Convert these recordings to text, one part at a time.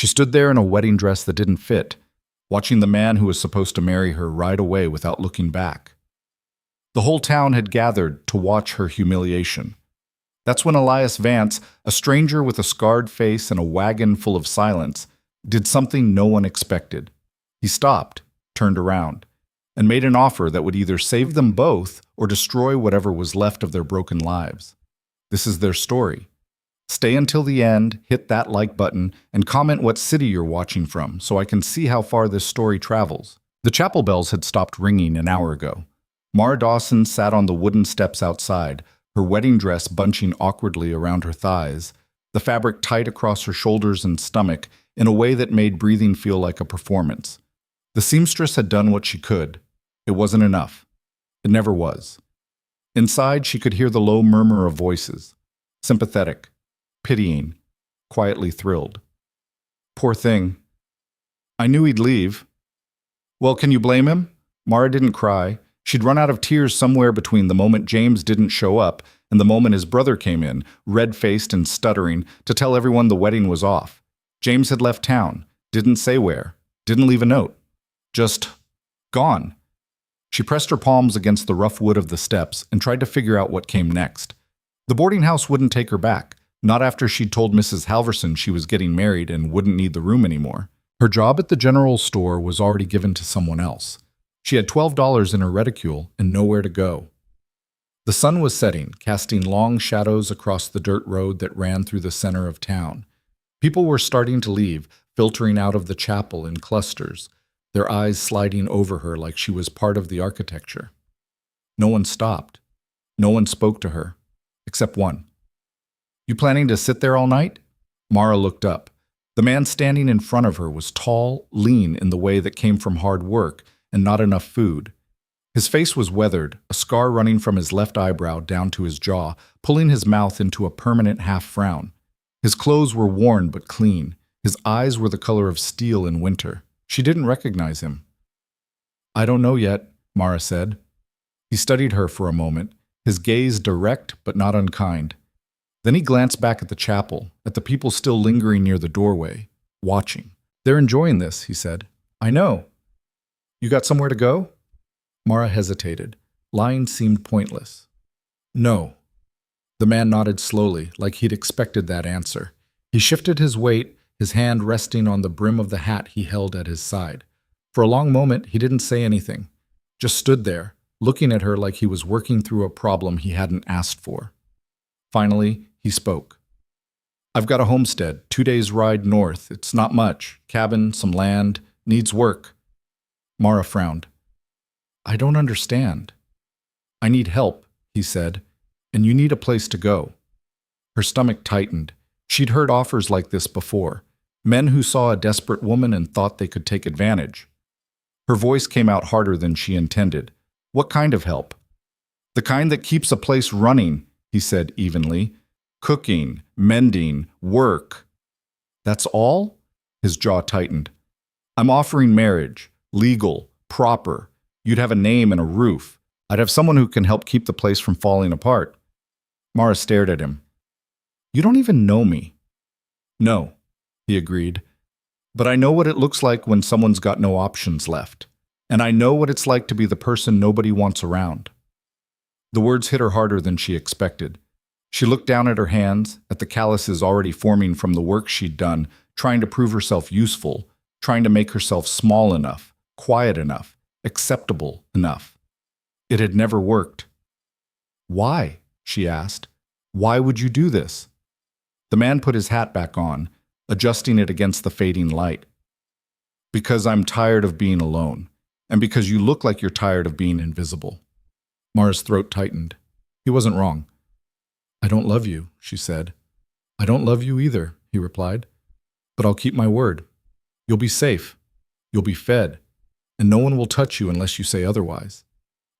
She stood there in a wedding dress that didn't fit, watching the man who was supposed to marry her ride away without looking back. The whole town had gathered to watch her humiliation. That's when Elias Vance, a stranger with a scarred face and a wagon full of silence, did something no one expected. He stopped, turned around, and made an offer that would either save them both or destroy whatever was left of their broken lives. This is their story. Stay until the end, hit that like button, and comment what city you're watching from so I can see how far this story travels. The chapel bells had stopped ringing an hour ago. Mara Dawson sat on the wooden steps outside, her wedding dress bunching awkwardly around her thighs, the fabric tight across her shoulders and stomach in a way that made breathing feel like a performance. The seamstress had done what she could. It wasn't enough. It never was. Inside, she could hear the low murmur of voices, sympathetic, pitying, quietly thrilled. Poor thing. I knew he'd leave. Well, can you blame him? Mara didn't cry. She'd run out of tears somewhere between the moment James didn't show up and the moment his brother came in, red-faced and stuttering, to tell everyone the wedding was off. James had left town, didn't say where, didn't leave a note. Just gone. She pressed her palms against the rough wood of the steps and tried to figure out what came next. The boarding house wouldn't take her back, not after she'd told Mrs. Halverson she was getting married and wouldn't need the room anymore. Her job at the general store was already given to someone else. She had $12 in her reticule and nowhere to go. The sun was setting, casting long shadows across the dirt road that ran through the center of town. People were starting to leave, filtering out of the chapel in clusters, their eyes sliding over her like she was part of the architecture. No one stopped. No one spoke to her, except one. You planning to sit there all night? Mara looked up. The man standing in front of her was tall, lean in the way that came from hard work and not enough food. His face was weathered, a scar running from his left eyebrow down to his jaw, pulling his mouth into a permanent half-frown. His clothes were worn but clean. His eyes were the color of steel in winter. She didn't recognize him. I don't know yet, Mara said. He studied her for a moment, his gaze direct but not unkind. Then he glanced back at the chapel, at the people still lingering near the doorway, watching. They're enjoying this, he said. I know. You got somewhere to go? Mara hesitated. Lying seemed pointless. No. The man nodded slowly, like he'd expected that answer. He shifted his weight, his hand resting on the brim of the hat he held at his side. For a long moment, he didn't say anything, just stood there, looking at her like he was working through a problem he hadn't asked for. Finally, he spoke. I've got a homestead, 2 days' ride north. It's not much. Cabin, some land, needs work. Mara frowned. I don't understand. I need help, he said, and you need a place to go. Her stomach tightened. She'd heard offers like this before. Men who saw a desperate woman and thought they could take advantage. Her voice came out harder than she intended. What kind of help? The kind that keeps a place running, he said evenly. Cooking, mending, work. That's all? His jaw tightened. I'm offering marriage. Legal, proper. You'd have a name and a roof. I'd have someone who can help keep the place from falling apart. Mara stared at him. You don't even know me. No, he agreed. But I know what it looks like when someone's got no options left. And I know what it's like to be the person nobody wants around. The words hit her harder than she expected. She looked down at her hands, at the calluses already forming from the work she'd done, trying to prove herself useful, trying to make herself small enough, quiet enough, acceptable enough. It had never worked. Why? She asked. Why would you do this? The man put his hat back on, adjusting it against the fading light. Because I'm tired of being alone, and because you look like you're tired of being invisible. Mara's throat tightened. He wasn't wrong. I don't love you, she said. I don't love you either, he replied. But I'll keep my word. You'll be safe. You'll be fed. And no one will touch you unless you say otherwise.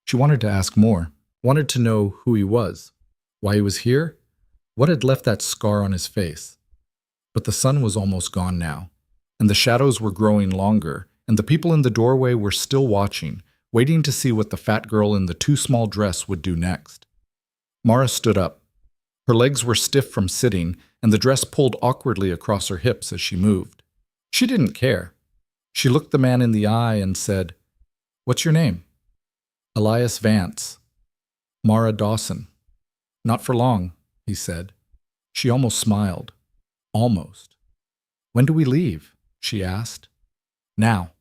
She wanted to ask more, wanted to know who he was, why he was here, what had left that scar on his face. But the sun was almost gone now, and the shadows were growing longer, and the people in the doorway were still watching, waiting to see what the fat girl in the too small dress would do next. Mara stood up. Her legs were stiff from sitting, and the dress pulled awkwardly across her hips as she moved. She didn't care. She looked the man in the eye and said, "What's your name?" "Elias Vance." "Mara Dawson." "Not for long," he said. She almost smiled. Almost. "When do we leave?" she asked. "Now."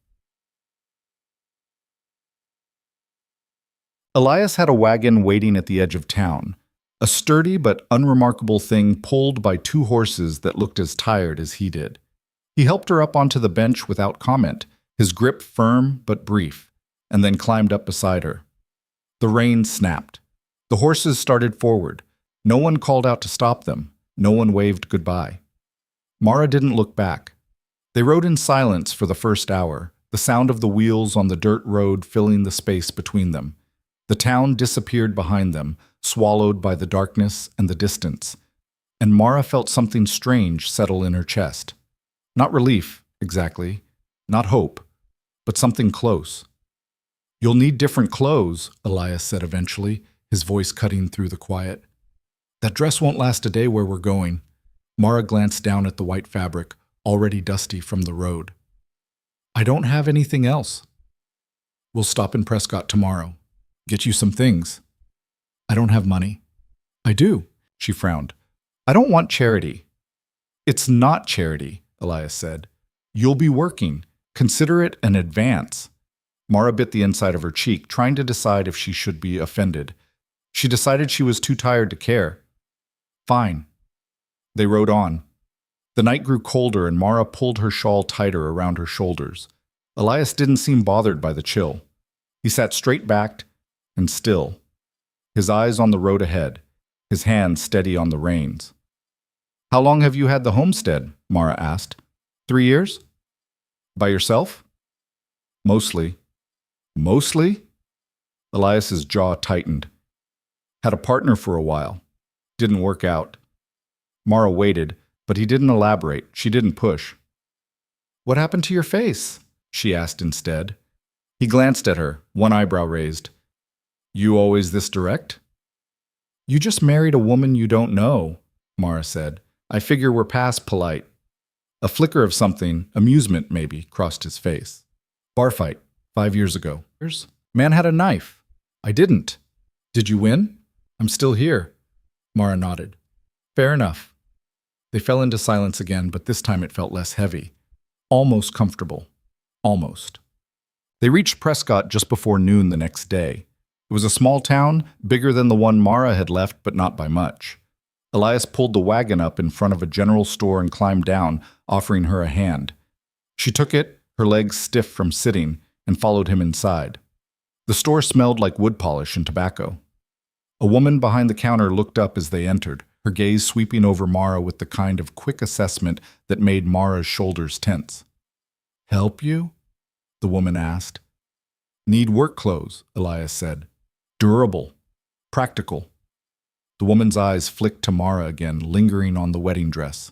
Elias had a wagon waiting at the edge of town, a sturdy but unremarkable thing pulled by two horses that looked as tired as he did. He helped her up onto the bench without comment, his grip firm but brief, and then climbed up beside her. The reins snapped. The horses started forward. No one called out to stop them. No one waved goodbye. Mara didn't look back. They rode in silence for the first hour, the sound of the wheels on the dirt road filling the space between them. The town disappeared behind them, swallowed by the darkness and the distance, and Mara felt something strange settle in her chest. Not relief, exactly, not hope, but something close. "You'll need different clothes," Elias said eventually, his voice cutting through the quiet. "That dress won't last a day where we're going." Mara glanced down at the white fabric, already dusty from the road. "I don't have anything else." "We'll stop in Prescott tomorrow. Get you some things." "I don't have money." "I do," she frowned. "I don't want charity." "It's not charity," Elias said. "You'll be working. Consider it an advance." Mara bit the inside of her cheek, trying to decide if she should be offended. She decided she was too tired to care. "Fine." They rode on. The night grew colder and Mara pulled her shawl tighter around her shoulders. Elias didn't seem bothered by the chill. He sat straight-backed and still, his eyes on the road ahead, his hands steady on the reins. "How long have you had the homestead?" Mara asked. 3 years? "By yourself?" "Mostly." "Mostly?" Elias's jaw tightened. "Had a partner for a while. Didn't work out." Mara waited, but he didn't elaborate. She didn't push. "What happened to your face?" she asked instead. He glanced at her, one eyebrow raised. "You always this direct?" "You just married a woman you don't know," Mara said. "I figure we're past polite." A flicker of something, amusement maybe, crossed his face. "Bar fight, 5 years ago. Man had a knife. I didn't." "Did you win?" "I'm still here." Mara nodded. "Fair enough." They fell into silence again, but this time it felt less heavy. Almost comfortable. Almost. They reached Prescott just before noon the next day. It was a small town, bigger than the one Mara had left, but not by much. Elias pulled the wagon up in front of a general store and climbed down, offering her a hand. She took it, her legs stiff from sitting, and followed him inside. The store smelled like wood polish and tobacco. A woman behind the counter looked up as they entered, her gaze sweeping over Mara with the kind of quick assessment that made Mara's shoulders tense. "Help you?" the woman asked. "Need work clothes," Elias said. "Durable. Practical." The woman's eyes flicked to Mara again, lingering on the wedding dress.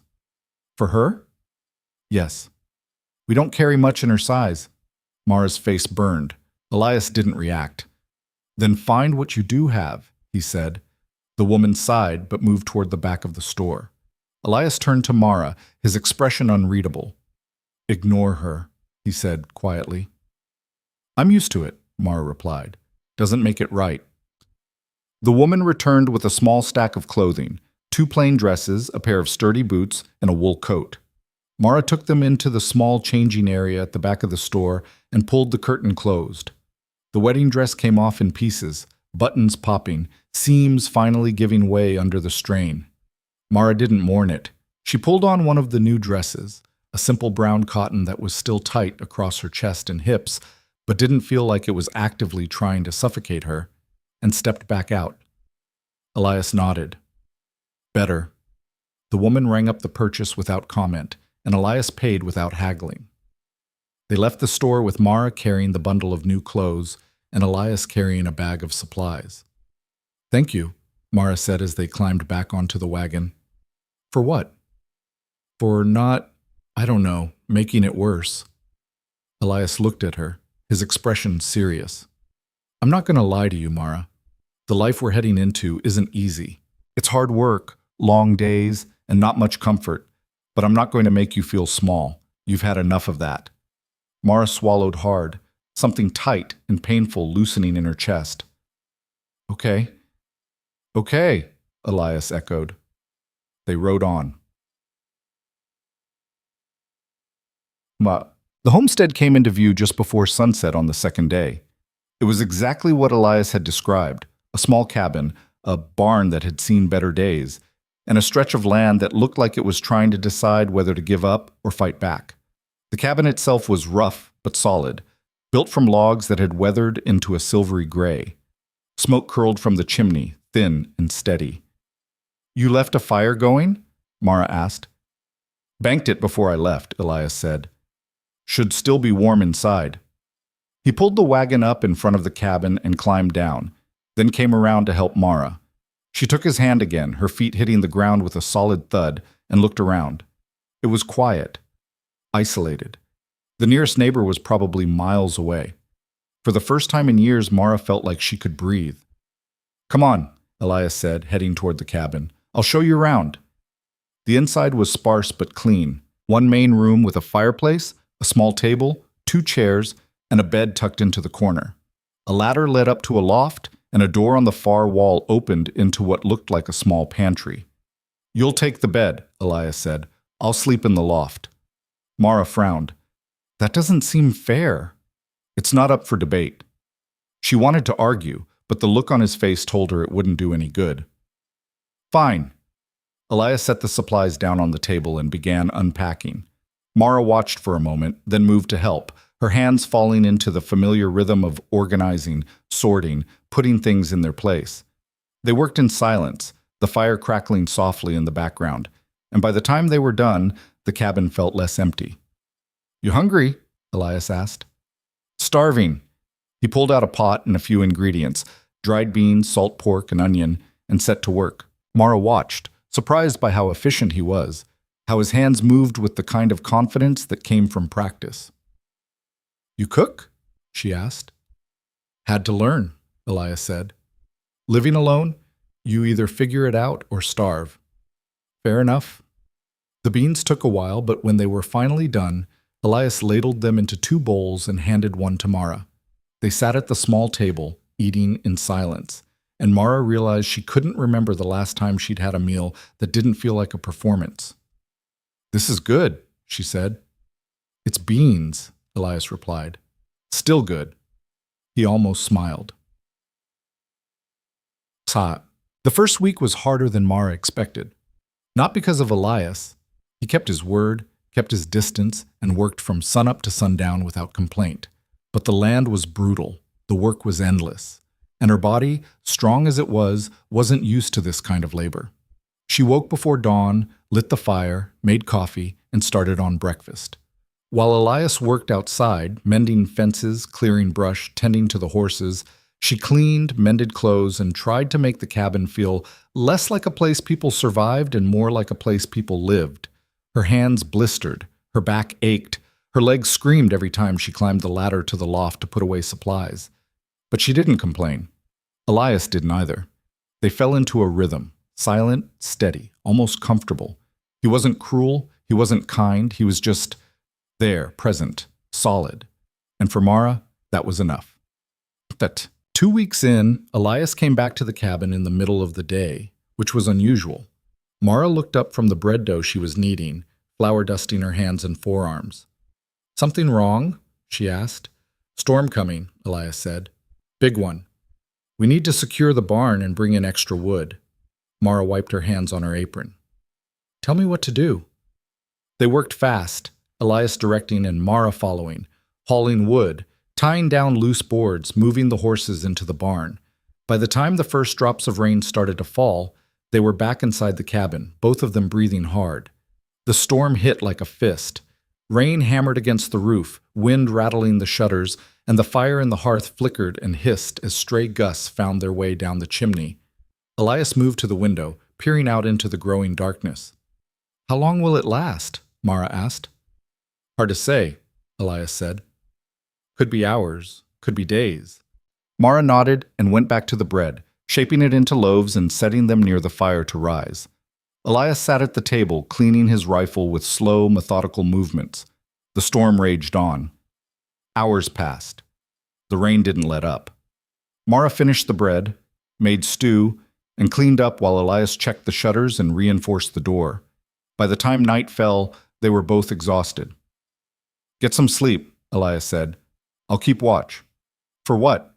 "For her?" "Yes." "We don't carry much in her size." Mara's face burned. Elias didn't react. "Then find what you do have," he said. The woman sighed, but moved toward the back of the store. Elias turned to Mara, his expression unreadable. "Ignore her," he said quietly. "I'm used to it," Mara replied. "Doesn't make it right." The woman returned with a small stack of clothing, 2 plain dresses, a pair of sturdy boots, and a wool coat. Mara took them into the small changing area at the back of the store and pulled the curtain closed. The wedding dress came off in pieces, buttons popping, seams finally giving way under the strain. Mara didn't mourn it. She pulled on one of the new dresses, a simple brown cotton that was still tight across her chest and hips, but didn't feel like it was actively trying to suffocate her, and stepped back out. Elias nodded. "Better." The woman rang up the purchase without comment, and Elias paid without haggling. They left the store with Mara carrying the bundle of new clothes and Elias carrying a bag of supplies. "Thank you," Mara said as they climbed back onto the wagon. "For what?" "For not, I don't know, making it worse." Elias looked at her, his expression serious. "I'm not going to lie to you, Mara. The life we're heading into isn't easy. It's hard work, long days, and not much comfort, but I'm not going to make you feel small. You've had enough of that. Mara swallowed hard, something tight and painful loosening in her chest. Okay. Okay, Elias echoed. They rode on. The homestead came into view just before sunset on the second day. It was exactly what Elias had described, a small cabin, a barn that had seen better days, and a stretch of land that looked like it was trying to decide whether to give up or fight back. The cabin itself was rough but solid, built from logs that had weathered into a silvery gray. Smoke curled from the chimney, thin and steady. You left a fire going? Mara asked. Banked it before I left, Elias said. Should still be warm inside. He pulled the wagon up in front of the cabin and climbed down, then came around to help Mara. She took his hand again, her feet hitting the ground with a solid thud, and looked around. It was quiet, isolated. The nearest neighbor was probably miles away. For the first time in years, Mara felt like she could breathe. Come on, Elias said, heading toward the cabin. I'll show you around. The inside was sparse but clean. One main room with a fireplace, a small table, 2 chairs, and a bed tucked into the corner. A ladder led up to a loft, and a door on the far wall opened into what looked like a small pantry. You'll take the bed, Elias said. I'll sleep in the loft. Mara frowned. That doesn't seem fair. It's not up for debate. She wanted to argue, but the look on his face told her it wouldn't do any good. Fine. Elias set the supplies down on the table and began unpacking. Mara watched for a moment, then moved to help, her hands falling into the familiar rhythm of organizing, sorting, putting things in their place. They worked in silence, the fire crackling softly in the background, and by the time they were done, the cabin felt less empty. You hungry? Elias asked. Starving. He pulled out a pot and a few ingredients, dried beans, salt pork, and onion, and set to work. Mara watched, surprised by how efficient he was, how his hands moved with the kind of confidence that came from practice. You cook? She asked. Had to learn, Elias said. Living alone, you either figure it out or starve. Fair enough. The beans took a while, but when they were finally done, Elias ladled them into 2 bowls and handed one to Mara. They sat at the small table, eating in silence, and Mara realized she couldn't remember the last time she'd had a meal that didn't feel like a performance. This is good, she said. It's beans, Elias replied. Still good. He almost smiled. The first week was harder than Mara expected. Not because of Elias. He kept his word, kept his distance, and worked from sunup to sundown without complaint. But the land was brutal, the work was endless, and her body, strong as it was, wasn't used to this kind of labor. She woke before dawn, lit the fire, made coffee, and started on breakfast. While Elias worked outside, mending fences, clearing brush, tending to the horses, she cleaned, mended clothes, and tried to make the cabin feel less like a place people survived and more like a place people lived. Her hands blistered, her back ached, her legs screamed every time she climbed the ladder to the loft to put away supplies. But she didn't complain. Elias didn't either. They fell into a rhythm, silent, steady, almost comfortable. He wasn't cruel, he wasn't kind, he was just there, present, solid. And for Mara, that was enough. But 2 weeks in, Elias came back to the cabin in the middle of the day, which was unusual. Mara looked up from the bread dough she was kneading, flour dusting her hands and forearms. Something wrong? She asked. Storm coming, Elias said. Big one. We need to secure the barn and bring in extra wood. Mara wiped her hands on her apron. Tell me what to do. They worked fast, Elias directing and Mara following, hauling wood, tying down loose boards, moving the horses into the barn. By the time the first drops of rain started to fall, they were back inside the cabin, both of them breathing hard. The storm hit like a fist. Rain hammered against the roof, wind rattling the shutters, and the fire in the hearth flickered and hissed as stray gusts found their way down the chimney. Elias moved to the window, peering out into the growing darkness. How long will it last? Mara asked. Hard to say, Elias said. Could be hours, could be days. Mara nodded and went back to the bread, shaping it into loaves and setting them near the fire to rise. Elias sat at the table, cleaning his rifle with slow, methodical movements. The storm raged on. Hours passed. The rain didn't let up. Mara finished the bread, made stew, and cleaned up while Elias checked the shutters and reinforced the door. By the time night fell, they were both exhausted. "Get some sleep," Elias said. "I'll keep watch." "For what?"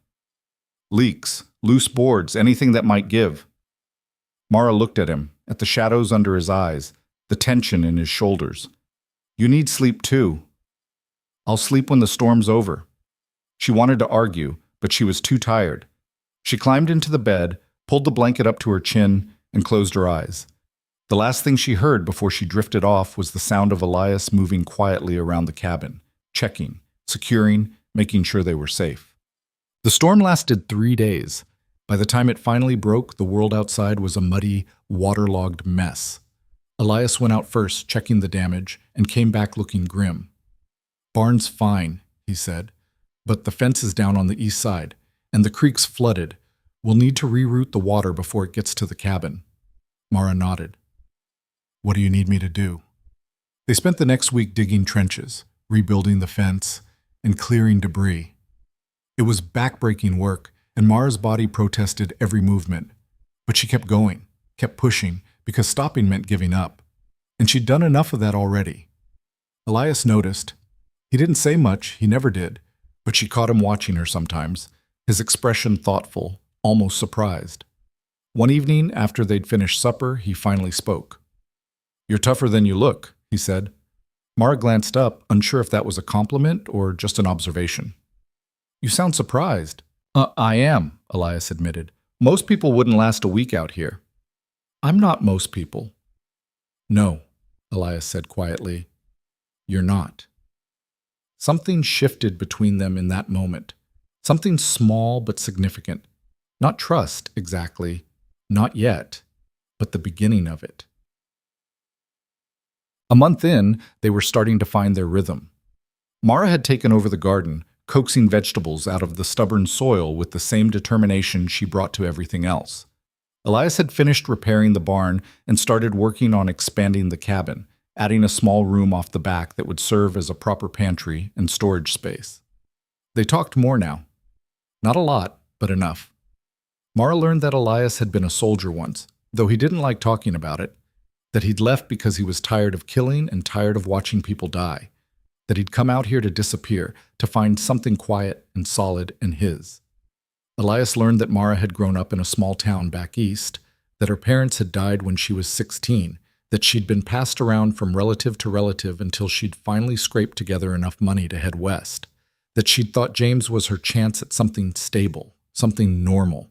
"Leaks, loose boards, anything that might give." Mara looked at him, at the shadows under his eyes, the tension in his shoulders. "You need sleep too." "I'll sleep when the storm's over." She wanted to argue, but she was too tired. She climbed into the bed, pulled the blanket up to her chin, and closed her eyes. The last thing she heard before she drifted off was the sound of Elias moving quietly around the cabin, checking, securing, making sure they were safe. The storm lasted 3 days. By the time it finally broke, the world outside was a muddy, waterlogged mess. Elias went out first, checking the damage, and came back looking grim. "Barn's fine," he said, "but the fence is down on the east side, and the creek's flooded. We'll need to reroute the water before it gets to the cabin." Mara nodded. "What do you need me to do?" They spent the next week digging trenches, rebuilding the fence, and clearing debris. It was backbreaking work, and Mara's body protested every movement. But she kept going, kept pushing, because stopping meant giving up. And she'd done enough of that already. Elias noticed. He didn't say much, he never did, but she caught him watching her sometimes, his expression thoughtful, almost surprised. One evening, after they'd finished supper, he finally spoke. "You're tougher than you look," he said. Mara glanced up, unsure if that was a compliment or just an observation. "You sound surprised." I am," Elias admitted. "Most people wouldn't last a week out here." "I'm not most people." "No," Elias said quietly. "You're not." Something shifted between them in that moment. Something small but significant. Not trust, exactly. Not yet. But the beginning of it. A month in, they were starting to find their rhythm. Mara had taken over the garden, coaxing vegetables out of the stubborn soil with the same determination she brought to everything else. Elias had finished repairing the barn and started working on expanding the cabin, adding a small room off the back that would serve as a proper pantry and storage space. They talked more now. Not a lot, but enough. Mara learned that Elias had been a soldier once, though he didn't like talking about it, that he'd left because he was tired of killing and tired of watching people die, that he'd come out here to disappear, to find something quiet and solid and his. Elias learned that Mara had grown up in a small town back east, that her parents had died when she was 16, that she'd been passed around from relative to relative until she'd finally scraped together enough money to head west, that she'd thought James was her chance at something stable, something normal,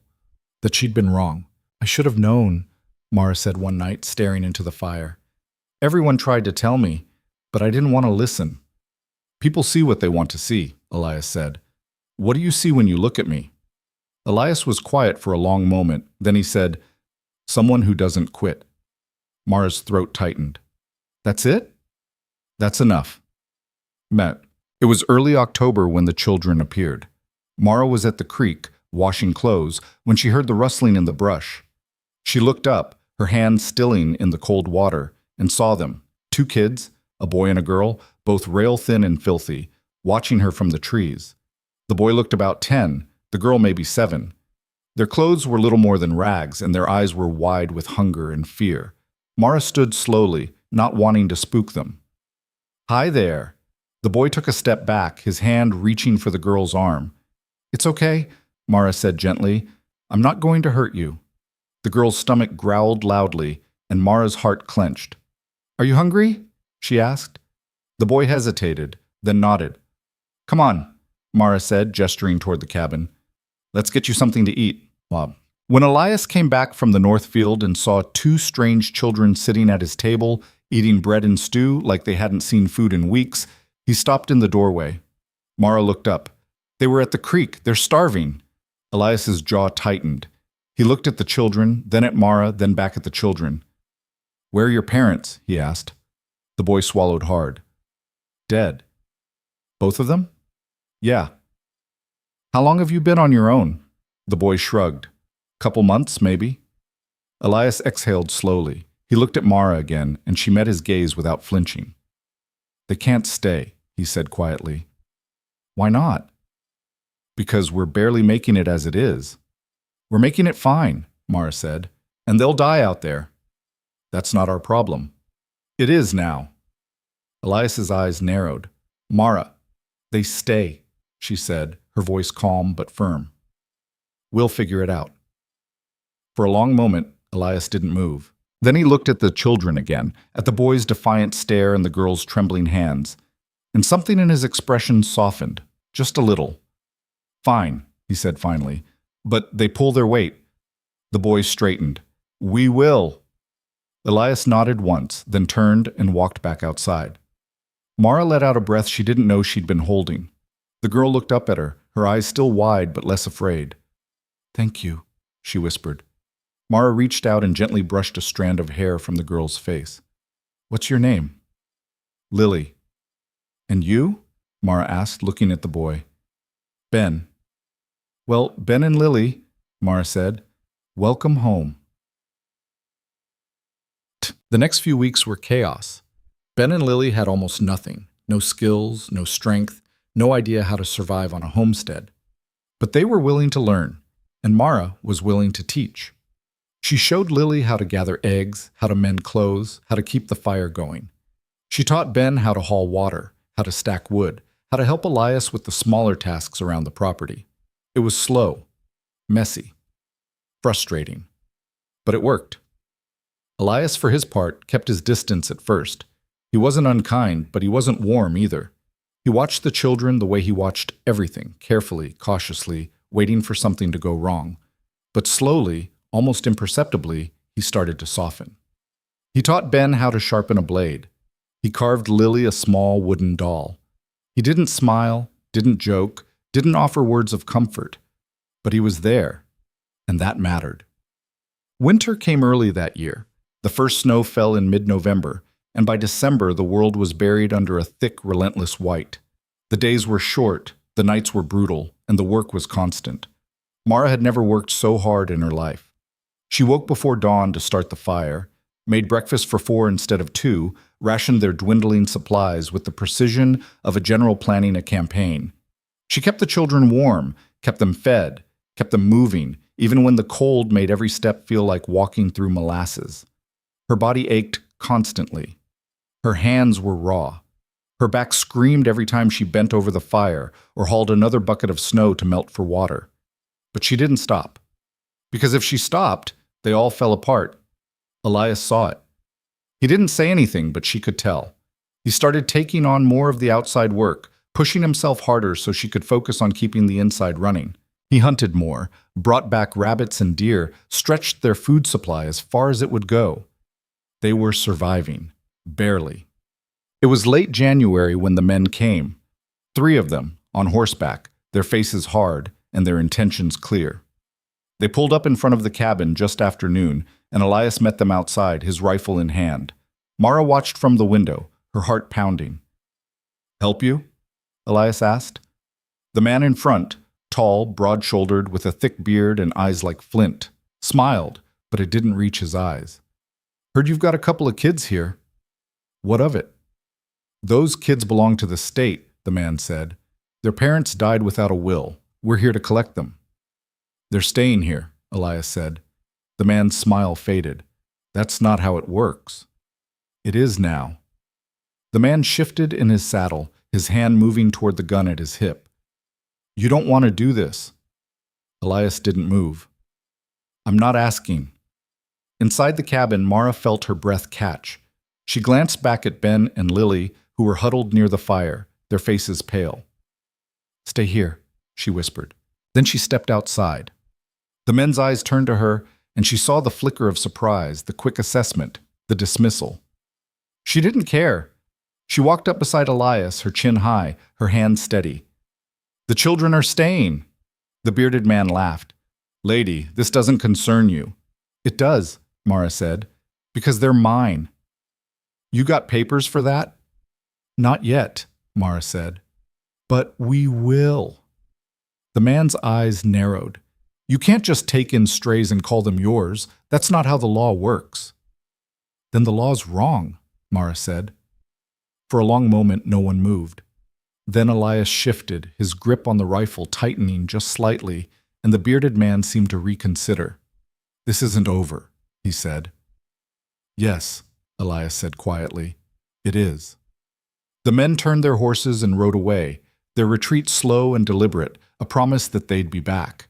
that she'd been wrong. "I should have known," Mara said one night, staring into the fire. "Everyone tried to tell me, but I didn't want to listen." "People see what they want to see," Elias said. "What do you see when you look at me?" Elias was quiet for a long moment. Then he said, "Someone who doesn't quit." Mara's throat tightened. "That's it?" "That's enough." Met. It was early October when the children appeared. Mara was at the creek, washing clothes, when she heard the rustling in the brush. She looked up, her hands stilling in the cold water, and saw them, 2 kids, a boy and a girl, both rail-thin and filthy, watching her from the trees. The boy looked about 10, the girl maybe 7. Their clothes were little more than rags, and their eyes were wide with hunger and fear. Mara stood slowly, not wanting to spook them. "Hi there." The boy took a step back, his hand reaching for the girl's arm. "It's okay," Mara said gently. "I'm not going to hurt you." The girl's stomach growled loudly, and Mara's heart clenched. "Are you hungry?" she asked. The boy hesitated, then nodded. "Come on," Mara said, gesturing toward the cabin. "Let's get you something to eat, Bob." When Elias came back from the north field and saw 2 strange children sitting at his table, eating bread and stew like they hadn't seen food in weeks, he stopped in the doorway. Mara looked up. "They were at the creek. They're starving." Elias's jaw tightened. He looked at the children, then at Mara, then back at the children. "Where are your parents?" he asked. The boy swallowed hard. "Dead." "Both of them?" "Yeah." "How long have you been on your own?" The boy shrugged. "Couple months, maybe." Elias exhaled slowly. He looked at Mara again, and she met his gaze without flinching. "They can't stay," he he said quietly. Why not? Because we're barely making it as it is. We're making it fine, Mara said, and they'll die out there. That's not our problem. It is now. Elias's eyes narrowed. Mara, they stay, she said, her voice calm but firm. We'll figure it out. For a long moment, Elias didn't move. Then he looked at the children again, at the boy's defiant stare and the girl's trembling hands, and something in his expression softened, just a little. Fine, he said finally, but they pull their weight. The boy straightened. We will. Elias nodded once, then turned and walked back outside. Mara let out a breath she didn't know she'd been holding. The girl looked up at her, her eyes still wide but less afraid. Thank you, she whispered. Mara reached out and gently brushed a strand of hair from the girl's face. What's your name? Lily. And you? Mara asked, looking at the boy. Ben. Well, Ben and Lily, Mara said, welcome home. The next few weeks were chaos. Ben and Lily had almost nothing, no skills, no strength, no idea how to survive on a homestead. But they were willing to learn, and Mara was willing to teach. She showed Lily how to gather eggs, how to mend clothes, how to keep the fire going. She taught Ben how to haul water, how to stack wood, how to help Elias with the smaller tasks around the property. It was slow, messy, frustrating, but it worked. Elias, for his part, kept his distance at first. He wasn't unkind, but he wasn't warm either. He watched the children the way he watched everything, carefully, cautiously, waiting for something to go wrong. But slowly, almost imperceptibly, he started to soften. He taught Ben how to sharpen a blade. He carved Lily a small wooden doll. He didn't smile, didn't joke, didn't offer words of comfort. But he was there, and that mattered. Winter came early that year. The first snow fell in mid-November, and by December the world was buried under a thick, relentless white. The days were short, the nights were brutal, and the work was constant. Mara had never worked so hard in her life. She woke before dawn to start the fire, made breakfast for 4 instead of 2, rationed their dwindling supplies with the precision of a general planning a campaign. She kept the children warm, kept them fed, kept them moving, even when the cold made every step feel like walking through molasses. Her body ached constantly. Her hands were raw. Her back screamed every time she bent over the fire or hauled another bucket of snow to melt for water. But she didn't stop. Because if she stopped, they all fell apart. Elias saw it. He didn't say anything, but she could tell. He started taking on more of the outside work, pushing himself harder so she could focus on keeping the inside running. He hunted more, brought back rabbits and deer, stretched their food supply as far as it would go. They were surviving, barely. It was late January when the men came. 3 of them, on horseback, their faces hard and their intentions clear. They pulled up in front of the cabin just after noon, and Elias met them outside, his rifle in hand. Mara watched from the window, her heart pounding. Help you? Elias asked. The man in front, tall, broad-shouldered, with a thick beard and eyes like flint, smiled, but it didn't reach his eyes. Heard you've got a couple of kids here. What of it? Those kids belong to the state, the man said. Their parents died without a will. We're here to collect them. They're staying here, Elias said. The man's smile faded. That's not how it works. It is now. The man shifted in his saddle, his hand moving toward the gun at his hip. You don't want to do this. Elias didn't move. I'm not asking. Inside the cabin, Mara felt her breath catch. She glanced back at Ben and Lily, who were huddled near the fire, their faces pale. Stay here, she whispered. Then she stepped outside. The men's eyes turned to her, and she saw the flicker of surprise, the quick assessment, the dismissal. She didn't care. She walked up beside Elias, her chin high, her hands steady. The children are staying. The bearded man laughed. Lady, this doesn't concern you. It does, Mara said, because they're mine. You got papers for that? Not yet, Mara said. But we will. The man's eyes narrowed. You can't just take in strays and call them yours. That's not how the law works. Then the law's wrong, Mara said. For a long moment, no one moved. Then Elias shifted, his grip on the rifle tightening just slightly, and the bearded man seemed to reconsider. "This isn't over," he said. "Yes," Elias said quietly. "It is." The men turned their horses and rode away, their retreat slow and deliberate, a promise that they'd be back.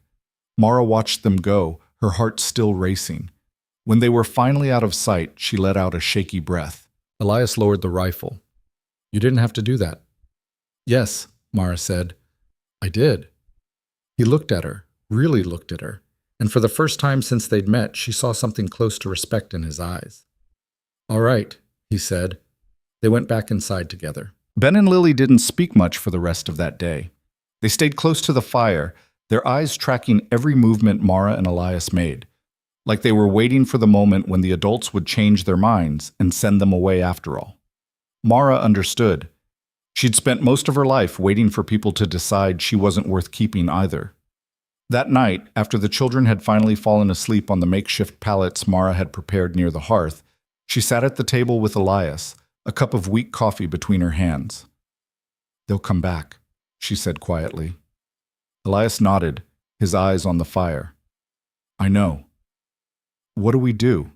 Mara watched them go, her heart still racing. When they were finally out of sight, she let out a shaky breath. Elias lowered the rifle. "You didn't have to do that." "Yes," Mara said. "I did." He looked at her, really looked at her, and for the first time since they'd met, she saw something close to respect in his eyes. "All right," he said. They went back inside together. Ben and Lily didn't speak much for the rest of that day. They stayed close to the fire, their eyes tracking every movement Mara and Elias made, like they were waiting for the moment when the adults would change their minds and send them away after all. Mara understood. She'd spent most of her life waiting for people to decide she wasn't worth keeping either. That night, after the children had finally fallen asleep on the makeshift pallets Mara had prepared near the hearth, she sat at the table with Elias, a cup of weak coffee between her hands. "They'll come back," she said quietly. Elias nodded, his eyes on the fire. "I know." "What do we do?"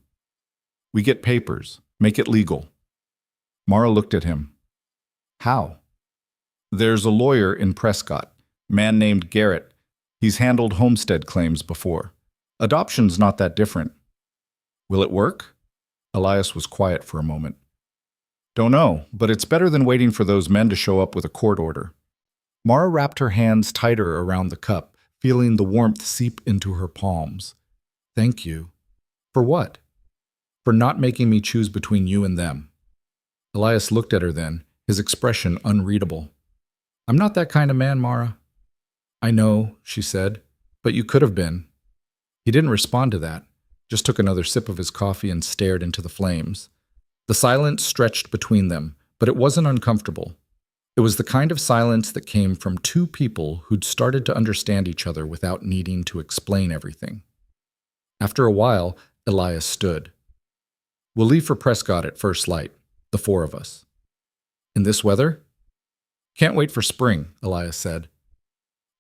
"We get papers, make it legal." Mara looked at him. "How?" "There's a lawyer in Prescott, man named Garrett. He's handled homestead claims before. Adoption's not that different." "Will it work?" Elias was quiet for a moment. "Don't know, but it's better than waiting for those men to show up with a court order." Mara wrapped her hands tighter around the cup, feeling the warmth seep into her palms. "Thank you." "For what?" "For not making me choose between you and them." Elias looked at her then, his expression unreadable. "I'm not that kind of man, Mara." "I know," she said, "but you could have been." He didn't respond to that, just took another sip of his coffee and stared into the flames. The silence stretched between them, but it wasn't uncomfortable. It was the kind of silence that came from two people who'd started to understand each other without needing to explain everything. After a while, Elias stood. "We'll leave for Prescott at first light, the four of us." "In this weather?" "Can't wait for spring," Elias said.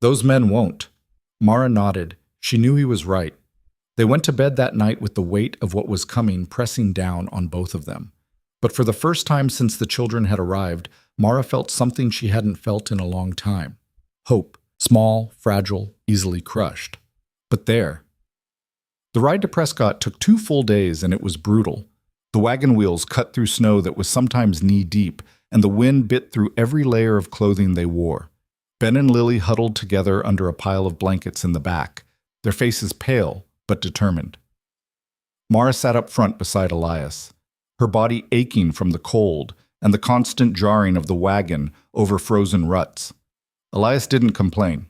"Those men won't." Mara nodded. She knew he was right. They went to bed that night with the weight of what was coming pressing down on both of them. But for the first time since the children had arrived, Mara felt something she hadn't felt in a long time. Hope, small, fragile, easily crushed. But there. The ride to Prescott took 2 full days, and it was brutal. The wagon wheels cut through snow that was sometimes knee-deep, and the wind bit through every layer of clothing they wore. Ben and Lily huddled together under a pile of blankets in the back, their faces pale but determined. Mara sat up front beside Elias, her body aching from the cold and the constant jarring of the wagon over frozen ruts. Elias didn't complain.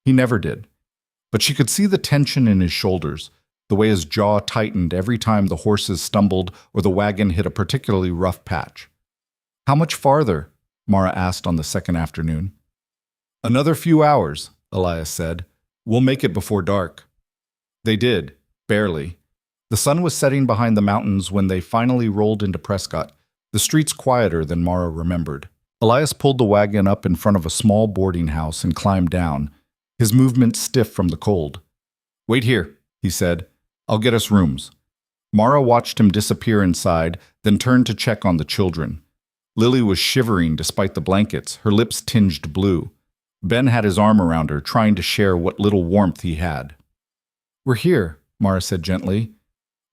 He never did. But she could see the tension in his shoulders, the way his jaw tightened every time the horses stumbled or the wagon hit a particularly rough patch. "How much farther?" Mara asked on the second afternoon. "Another few hours," Elias said. "We'll make it before dark." They did, barely. The sun was setting behind the mountains when they finally rolled into Prescott, the streets quieter than Mara remembered. Elias pulled the wagon up in front of a small boarding house and climbed down, his movements stiff from the cold. "Wait here," he said. "I'll get us rooms." Mara watched him disappear inside, then turned to check on the children. Lily was shivering despite the blankets, her lips tinged blue. Ben had his arm around her, trying to share what little warmth he had. "We're here," Mara said gently.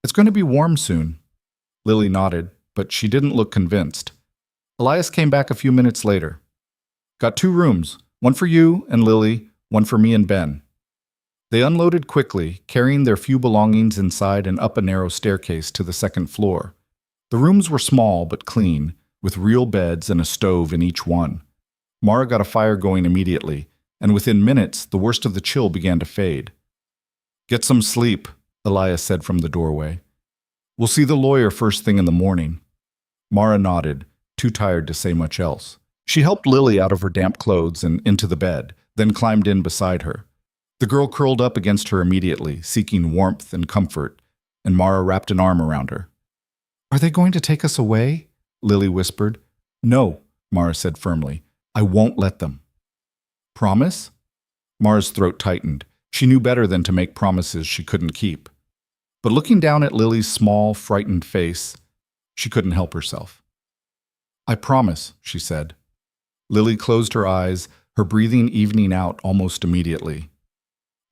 "It's going to be warm soon." Lily nodded, but she didn't look convinced. Elias came back a few minutes later. "Got 2 rooms, one for you and Lily, one for me and Ben." They unloaded quickly, carrying their few belongings inside and up a narrow staircase to the second floor. The rooms were small but clean, with real beds and a stove in each one. Mara got a fire going immediately, and within minutes the worst of the chill began to fade. "Get some sleep," Elias said from the doorway. "We'll see the lawyer first thing in the morning." Mara nodded, too tired to say much else. She helped Lily out of her damp clothes and into the bed, then climbed in beside her. The girl curled up against her immediately, seeking warmth and comfort, and Mara wrapped an arm around her. "Are they going to take us away?" Lily whispered. "No," Mara said firmly. I won't let them. Promise? Mara's throat tightened. She knew better than to make promises she couldn't keep. But looking down at Lily's small, frightened face, she couldn't help herself. I promise, she said. Lily closed her eyes, her breathing evening out almost immediately.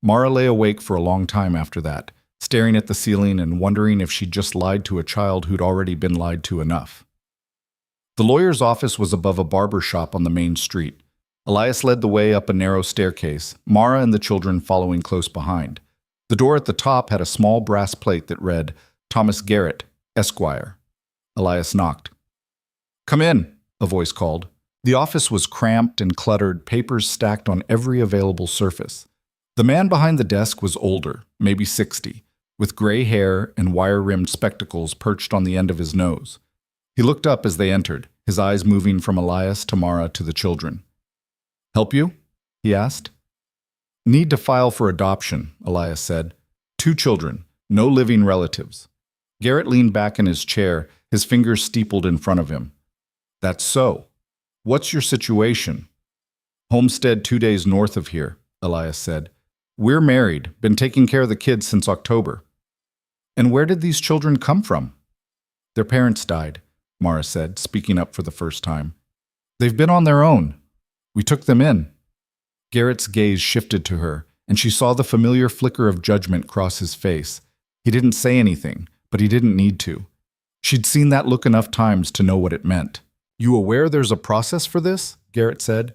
Mara lay awake for a long time after that, staring at the ceiling and wondering if she'd just lied to a child who'd already been lied to enough. The lawyer's office was above a barber shop on the main street. Elias led the way up a narrow staircase, Mara and the children following close behind. The door at the top had a small brass plate that read, Thomas Garrett, Esquire. Elias knocked. Come in, a voice called. The office was cramped and cluttered, papers stacked on every available surface. The man behind the desk was older, maybe 60, with gray hair and wire-rimmed spectacles perched on the end of his nose. He looked up as they entered, his eyes moving from Elias to Mara to the children. Help you? He asked. Need to file for adoption, Elias said. 2 children, no living relatives. Garrett leaned back in his chair, his fingers steepled in front of him. That's so. What's your situation? Homestead 2 days north of here, Elias said. We're married, been taking care of the kids since October. And where did these children come from? Their parents died, Mara said, speaking up for the first time. They've been on their own. We took them in. Garrett's gaze shifted to her, and she saw the familiar flicker of judgment cross his face. He didn't say anything, but he didn't need to. She'd seen that look enough times to know what it meant. You aware there's a process for this? Garrett said.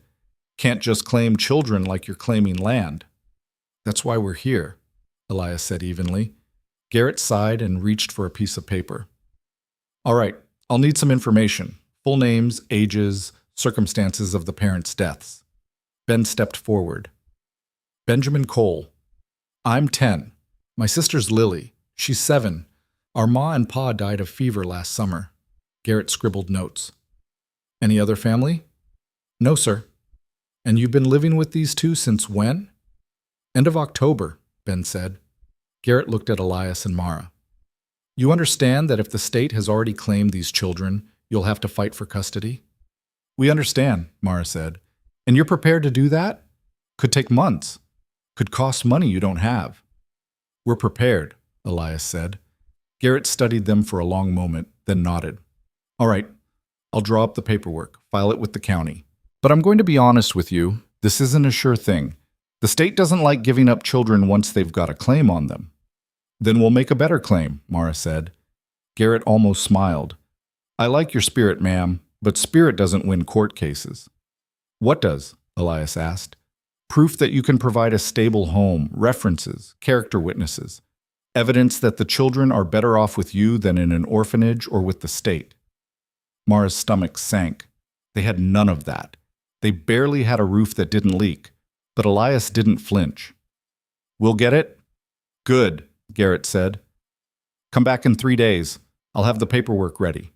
Can't just claim children like you're claiming land. That's why we're here, Elias said evenly. Garrett sighed and reached for a piece of paper. All right, I'll need some information. Full names, ages, circumstances of the parents' deaths. Ben stepped forward. Benjamin Cole. I'm 10. My sister's Lily. She's 7. Our ma and pa died of fever last summer. Garrett scribbled notes. Any other family? No, sir. And you've been living with these 2 since when? End of October, Ben said. Garrett looked at Elias and Mara. You understand that if the state has already claimed these children, you'll have to fight for custody? We understand, Mara said. And you're prepared to do that? Could take months. Could cost money you don't have. We're prepared, Elias said. Garrett studied them for a long moment, then nodded. All right, I'll draw up the paperwork, file it with the county. But I'm going to be honest with you, this isn't a sure thing. The state doesn't like giving up children once they've got a claim on them. Then we'll make a better claim, Mara said. Garrett almost smiled. I like your spirit, ma'am, but spirit doesn't win court cases. What does? Elias asked. Proof that you can provide a stable home, references, character witnesses, evidence that the children are better off with you than in an orphanage or with the state. Mara's stomach sank. They had none of that. They barely had a roof that didn't leak, but Elias didn't flinch. We'll get it? Good, Garrett said. Come back in 3 days. I'll have the paperwork ready.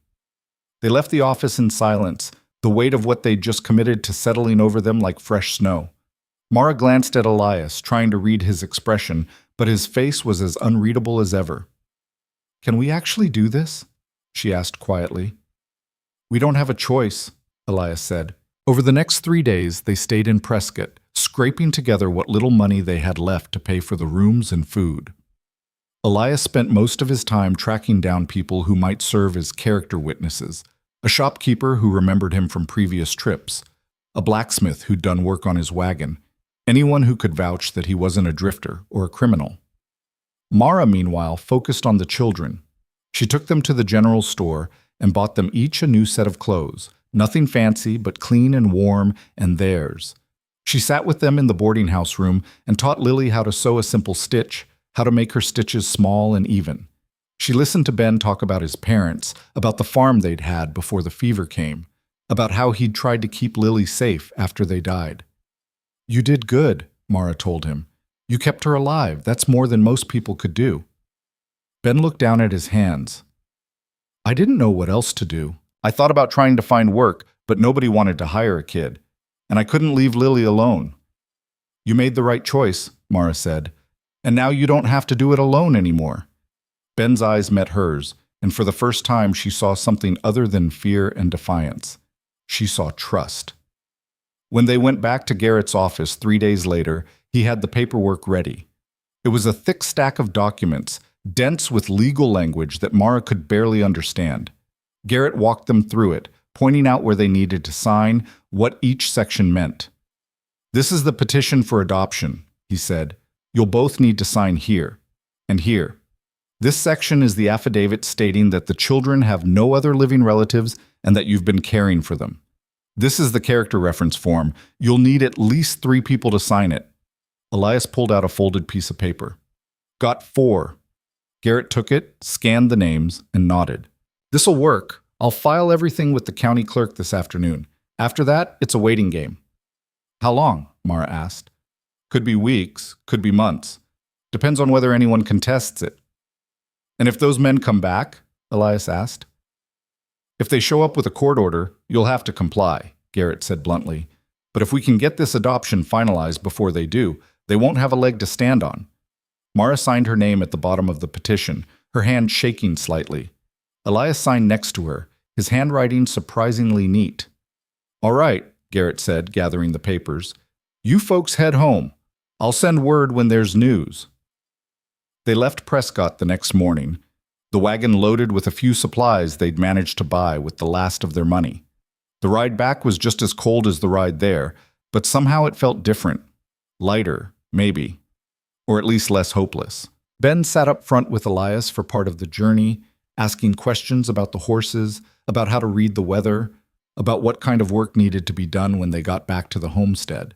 They left the office in silence, the weight of what they'd just committed to settling over them like fresh snow. Mara glanced at Elias, trying to read his expression, but his face was as unreadable as ever. Can we actually do this? She asked quietly. We don't have a choice, Elias said. Over the next 3 days, they stayed in Prescott, scraping together what little money they had left to pay for the rooms and food. Elias spent most of his time tracking down people who might serve as character witnesses, a shopkeeper who remembered him from previous trips, a blacksmith who'd done work on his wagon, anyone who could vouch that he wasn't a drifter or a criminal. Mara, meanwhile, focused on the children. She took them to the general store and bought them each a new set of clothes, nothing fancy but clean and warm and theirs. She sat with them in the boarding house room and taught Lily how to sew a simple stitch, how to make her stitches small and even. She listened to Ben talk about his parents, about the farm they'd had before the fever came, about how he'd tried to keep Lily safe after they died. You did good, Mara told him. You kept her alive. That's more than most people could do. Ben looked down at his hands. I didn't know what else to do. I thought about trying to find work, but nobody wanted to hire a kid. And I couldn't leave Lily alone. You made the right choice, Mara said. And now you don't have to do it alone anymore. Ben's eyes met hers, and for the first time she saw something other than fear and defiance. She saw trust. When they went back to Garrett's office 3 days later, he had the paperwork ready. It was a thick stack of documents, dense with legal language that Mara could barely understand. Garrett walked them through it, pointing out where they needed to sign, what each section meant. "This is the petition for adoption," he said. "You'll both need to sign here and here. This section is the affidavit stating that the children have no other living relatives and that you've been caring for them. This is the character reference form. You'll need at least 3 people to sign it." Elias pulled out a folded piece of paper. "Got 4. Garrett took it, scanned the names, and nodded. "This'll work. I'll file everything with the county clerk this afternoon. After that, it's a waiting game." "How long?" Mara asked. "Could be weeks, could be months. Depends on whether anyone contests it." "And if those men come back?" Elias asked. "If they show up with a court order, you'll have to comply," Garrett said bluntly. "But if we can get this adoption finalized before they do, they won't have a leg to stand on." Mara signed her name at the bottom of the petition, her hand shaking slightly. Elias signed next to her, his handwriting surprisingly neat. "All right," Garrett said, gathering the papers. "You folks head home. I'll send word when there's news." They left Prescott the next morning, the wagon loaded with a few supplies they'd managed to buy with the last of their money. The ride back was just as cold as the ride there, but somehow it felt different. Lighter, maybe. Or at least less hopeless. Ben sat up front with Elias for part of the journey, asking questions about the horses, about how to read the weather, about what kind of work needed to be done when they got back to the homestead.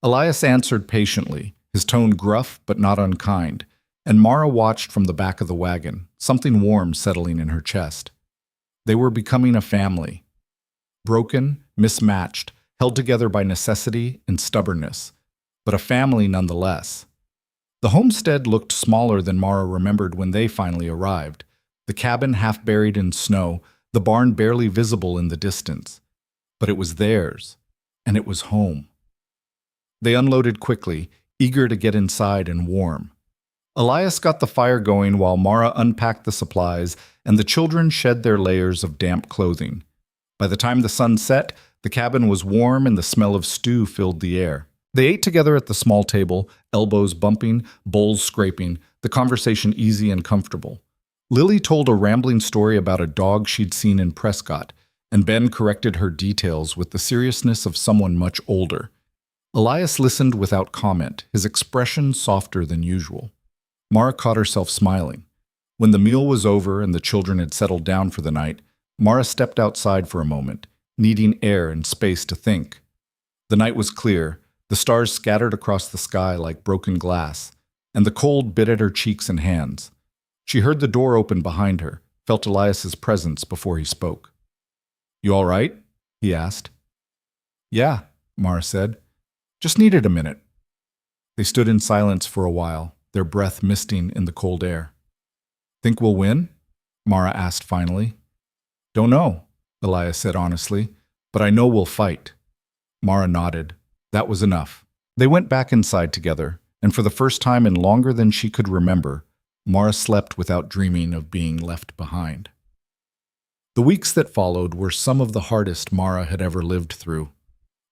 Elias answered patiently, his tone gruff but not unkind, and Mara watched from the back of the wagon, something warm settling in her chest. They were becoming a family. Broken, mismatched, held together by necessity and stubbornness, but a family nonetheless. The homestead looked smaller than Mara remembered when they finally arrived, the cabin half buried in snow, the barn barely visible in the distance. But it was theirs, and it was home. They unloaded quickly, eager to get inside and warm. Elias got the fire going while Mara unpacked the supplies, and the children shed their layers of damp clothing. By the time the sun set, the cabin was warm and the smell of stew filled the air. They ate together at the small table, elbows bumping, bowls scraping, the conversation easy and comfortable. Lily told a rambling story about a dog she'd seen in Prescott, and Ben corrected her details with the seriousness of someone much older. Elias listened without comment, his expression softer than usual. Mara caught herself smiling. When the meal was over and the children had settled down for the night, Mara stepped outside for a moment, needing air and space to think. The night was clear, the stars scattered across the sky like broken glass, and the cold bit at her cheeks and hands. She heard the door open behind her, felt Elias's presence before he spoke. "You all right?" he asked. "Yeah," Mara said. "Just needed a minute." They stood in silence for a while, their breath misting in the cold air. "Think we'll win?" Mara asked finally. "Don't know," Elias said honestly, "but I know we'll fight." Mara nodded. That was enough. They went back inside together, and for the first time in longer than she could remember, Mara slept without dreaming of being left behind. The weeks that followed were some of the hardest Mara had ever lived through.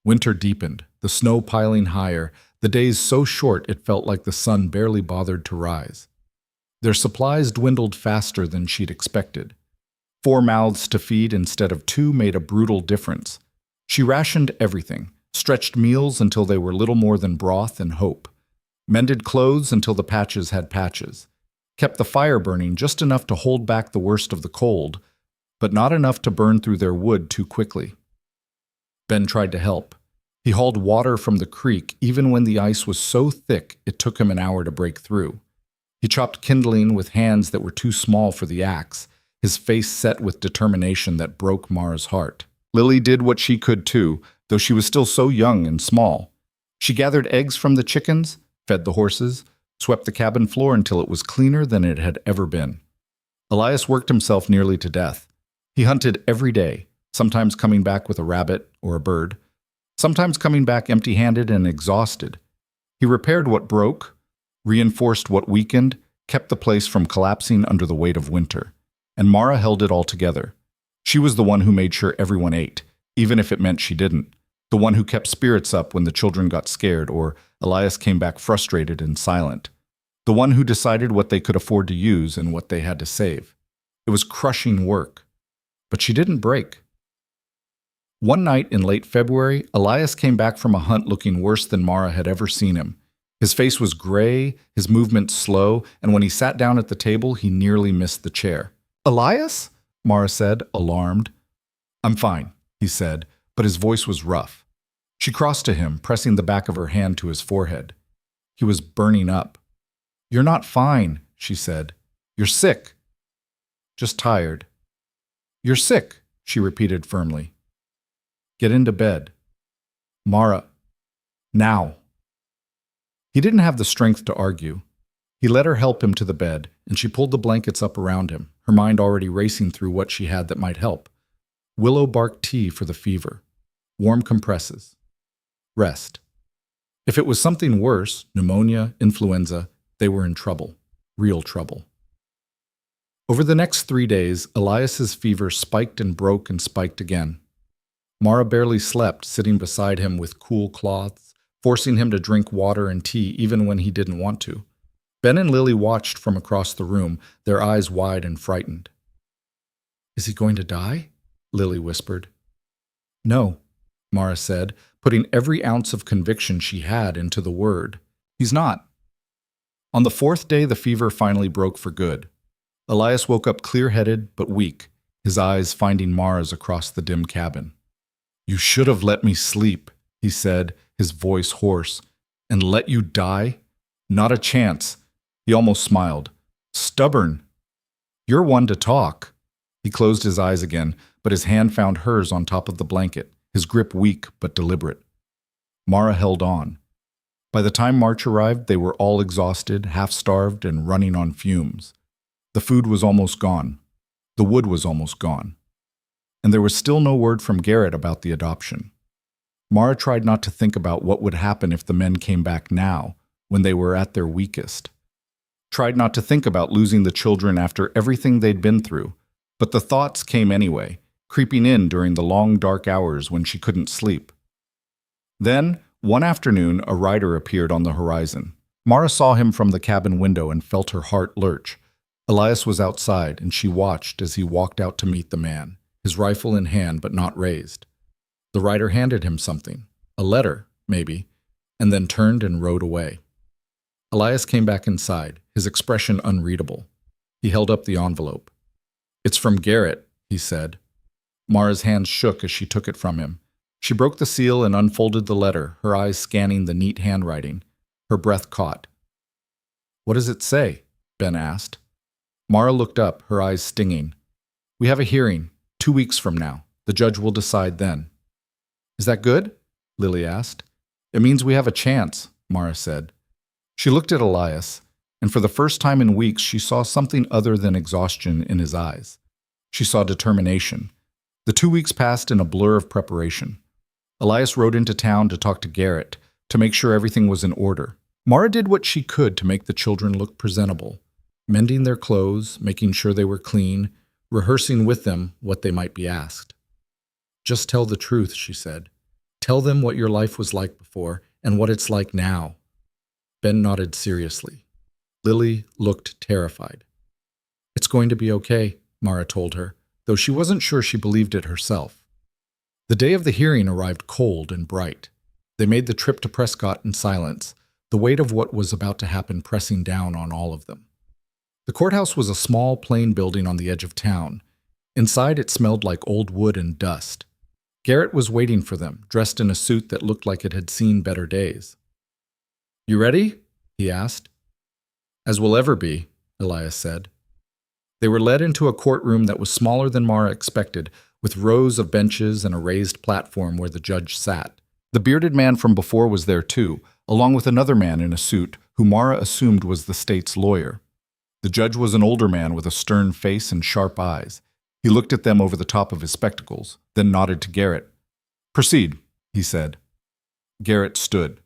Winter deepened, the snow piling higher, the days so short it felt like the sun barely bothered to rise. Their supplies dwindled faster than she'd expected. 4 mouths to feed instead of 2 made a brutal difference. She rationed everything, stretched meals until they were little more than broth and hope, mended clothes until the patches had patches, kept the fire burning just enough to hold back the worst of the cold, but not enough to burn through their wood too quickly. Ben tried to help. He hauled water from the creek even when the ice was so thick it took him an hour to break through. He chopped kindling with hands that were too small for the axe, his face set with determination that broke Mara's heart. Lily did what she could too, though she was still so young and small. She gathered eggs from the chickens, fed the horses, swept the cabin floor until it was cleaner than it had ever been. Elias worked himself nearly to death. He hunted every day, sometimes coming back with a rabbit or a bird, sometimes coming back empty-handed and exhausted. He repaired what broke, reinforced what weakened, kept the place from collapsing under the weight of winter. And Mara held it all together. She was the one who made sure everyone ate, even if it meant she didn't. The one who kept spirits up when the children got scared, or Elias came back frustrated and silent. The one who decided what they could afford to use and what they had to save. It was crushing work. But she didn't break. One night in late February, Elias came back from a hunt looking worse than Mara had ever seen him. His face was gray, his movements slow, and when he sat down at the table, he nearly missed the chair. "Elias?" Mara said, alarmed. "I'm fine," he said, but his voice was rough. She crossed to him, pressing the back of her hand to his forehead. He was burning up. "You're not fine," she said. "You're sick." "Just tired." "You're sick," she repeated firmly. "Get into bed." "Mara, now." He didn't have the strength to argue. He let her help him to the bed, and she pulled the blankets up around him, her mind already racing through what she had that might help. Willow bark tea for the fever. Warm compresses. Rest. If it was something worse, pneumonia, influenza, they were in trouble. Real trouble. Over the next 3 days, Elias's fever spiked and broke and spiked again. Mara barely slept, sitting beside him with cool cloths, forcing him to drink water and tea even when he didn't want to. Ben and Lily watched from across the room, their eyes wide and frightened. "Is he going to die?" Lily whispered. "No," Mara said, putting every ounce of conviction she had into the word. "He's not." On the 4th day, the fever finally broke for good. Elias woke up clear-headed but weak, his eyes finding Mara's across the dim cabin. "You should have let me sleep," he said, his voice hoarse. "And let you die? Not a chance." He almost smiled. "Stubborn. You're one to talk." He closed his eyes again, but his hand found hers on top of the blanket, his grip weak but deliberate. Mara held on. By the time March arrived, they were all exhausted, half-starved, and running on fumes. The food was almost gone. The wood was almost gone. And there was still no word from Garrett about the adoption. Mara tried not to think about what would happen if the men came back now, when they were at their weakest. Tried not to think about losing the children after everything they'd been through, but the thoughts came anyway, creeping in during the long dark hours when she couldn't sleep. Then, one afternoon, a rider appeared on the horizon. Mara saw him from the cabin window and felt her heart lurch. Elias was outside, and she watched as he walked out to meet the man, his rifle in hand but not raised. The rider handed him something, a letter, maybe, and then turned and rode away. Elias came back inside, his expression unreadable. He held up the envelope. "It's from Garrett," he said. Mara's hands shook as she took it from him. She broke the seal and unfolded the letter, her eyes scanning the neat handwriting. Her breath caught. "What does it say?" Ben asked. Mara looked up, her eyes stinging. "We have a hearing, 2 weeks from now. The judge will decide then." "Is that good?" Lily asked. "It means we have a chance," Mara said. She looked at Elias, and for the first time in weeks she saw something other than exhaustion in his eyes. She saw determination. The 2 weeks passed in a blur of preparation. Elias rode into town to talk to Garrett, to make sure everything was in order. Mara did what she could to make the children look presentable, mending their clothes, making sure they were clean, rehearsing with them what they might be asked. "Just tell the truth," she said. "Tell them what your life was like before and what it's like now." Ben nodded seriously. Lily looked terrified. "It's going to be okay," Mara told her, though she wasn't sure she believed it herself. The day of the hearing arrived cold and bright. They made the trip to Prescott in silence, the weight of what was about to happen pressing down on all of them. The courthouse was a small, plain building on the edge of town. Inside, it smelled like old wood and dust. Garrett was waiting for them, dressed in a suit that looked like it had seen better days. "You ready?" he asked. "As we'll ever be," Elias said. They were led into a courtroom that was smaller than Mara expected, with rows of benches and a raised platform where the judge sat. The bearded man from before was there too, along with another man in a suit, who Mara assumed was the state's lawyer. The judge was an older man with a stern face and sharp eyes. He looked at them over the top of his spectacles, then nodded to Garrett. "Proceed," he said. Garrett stood.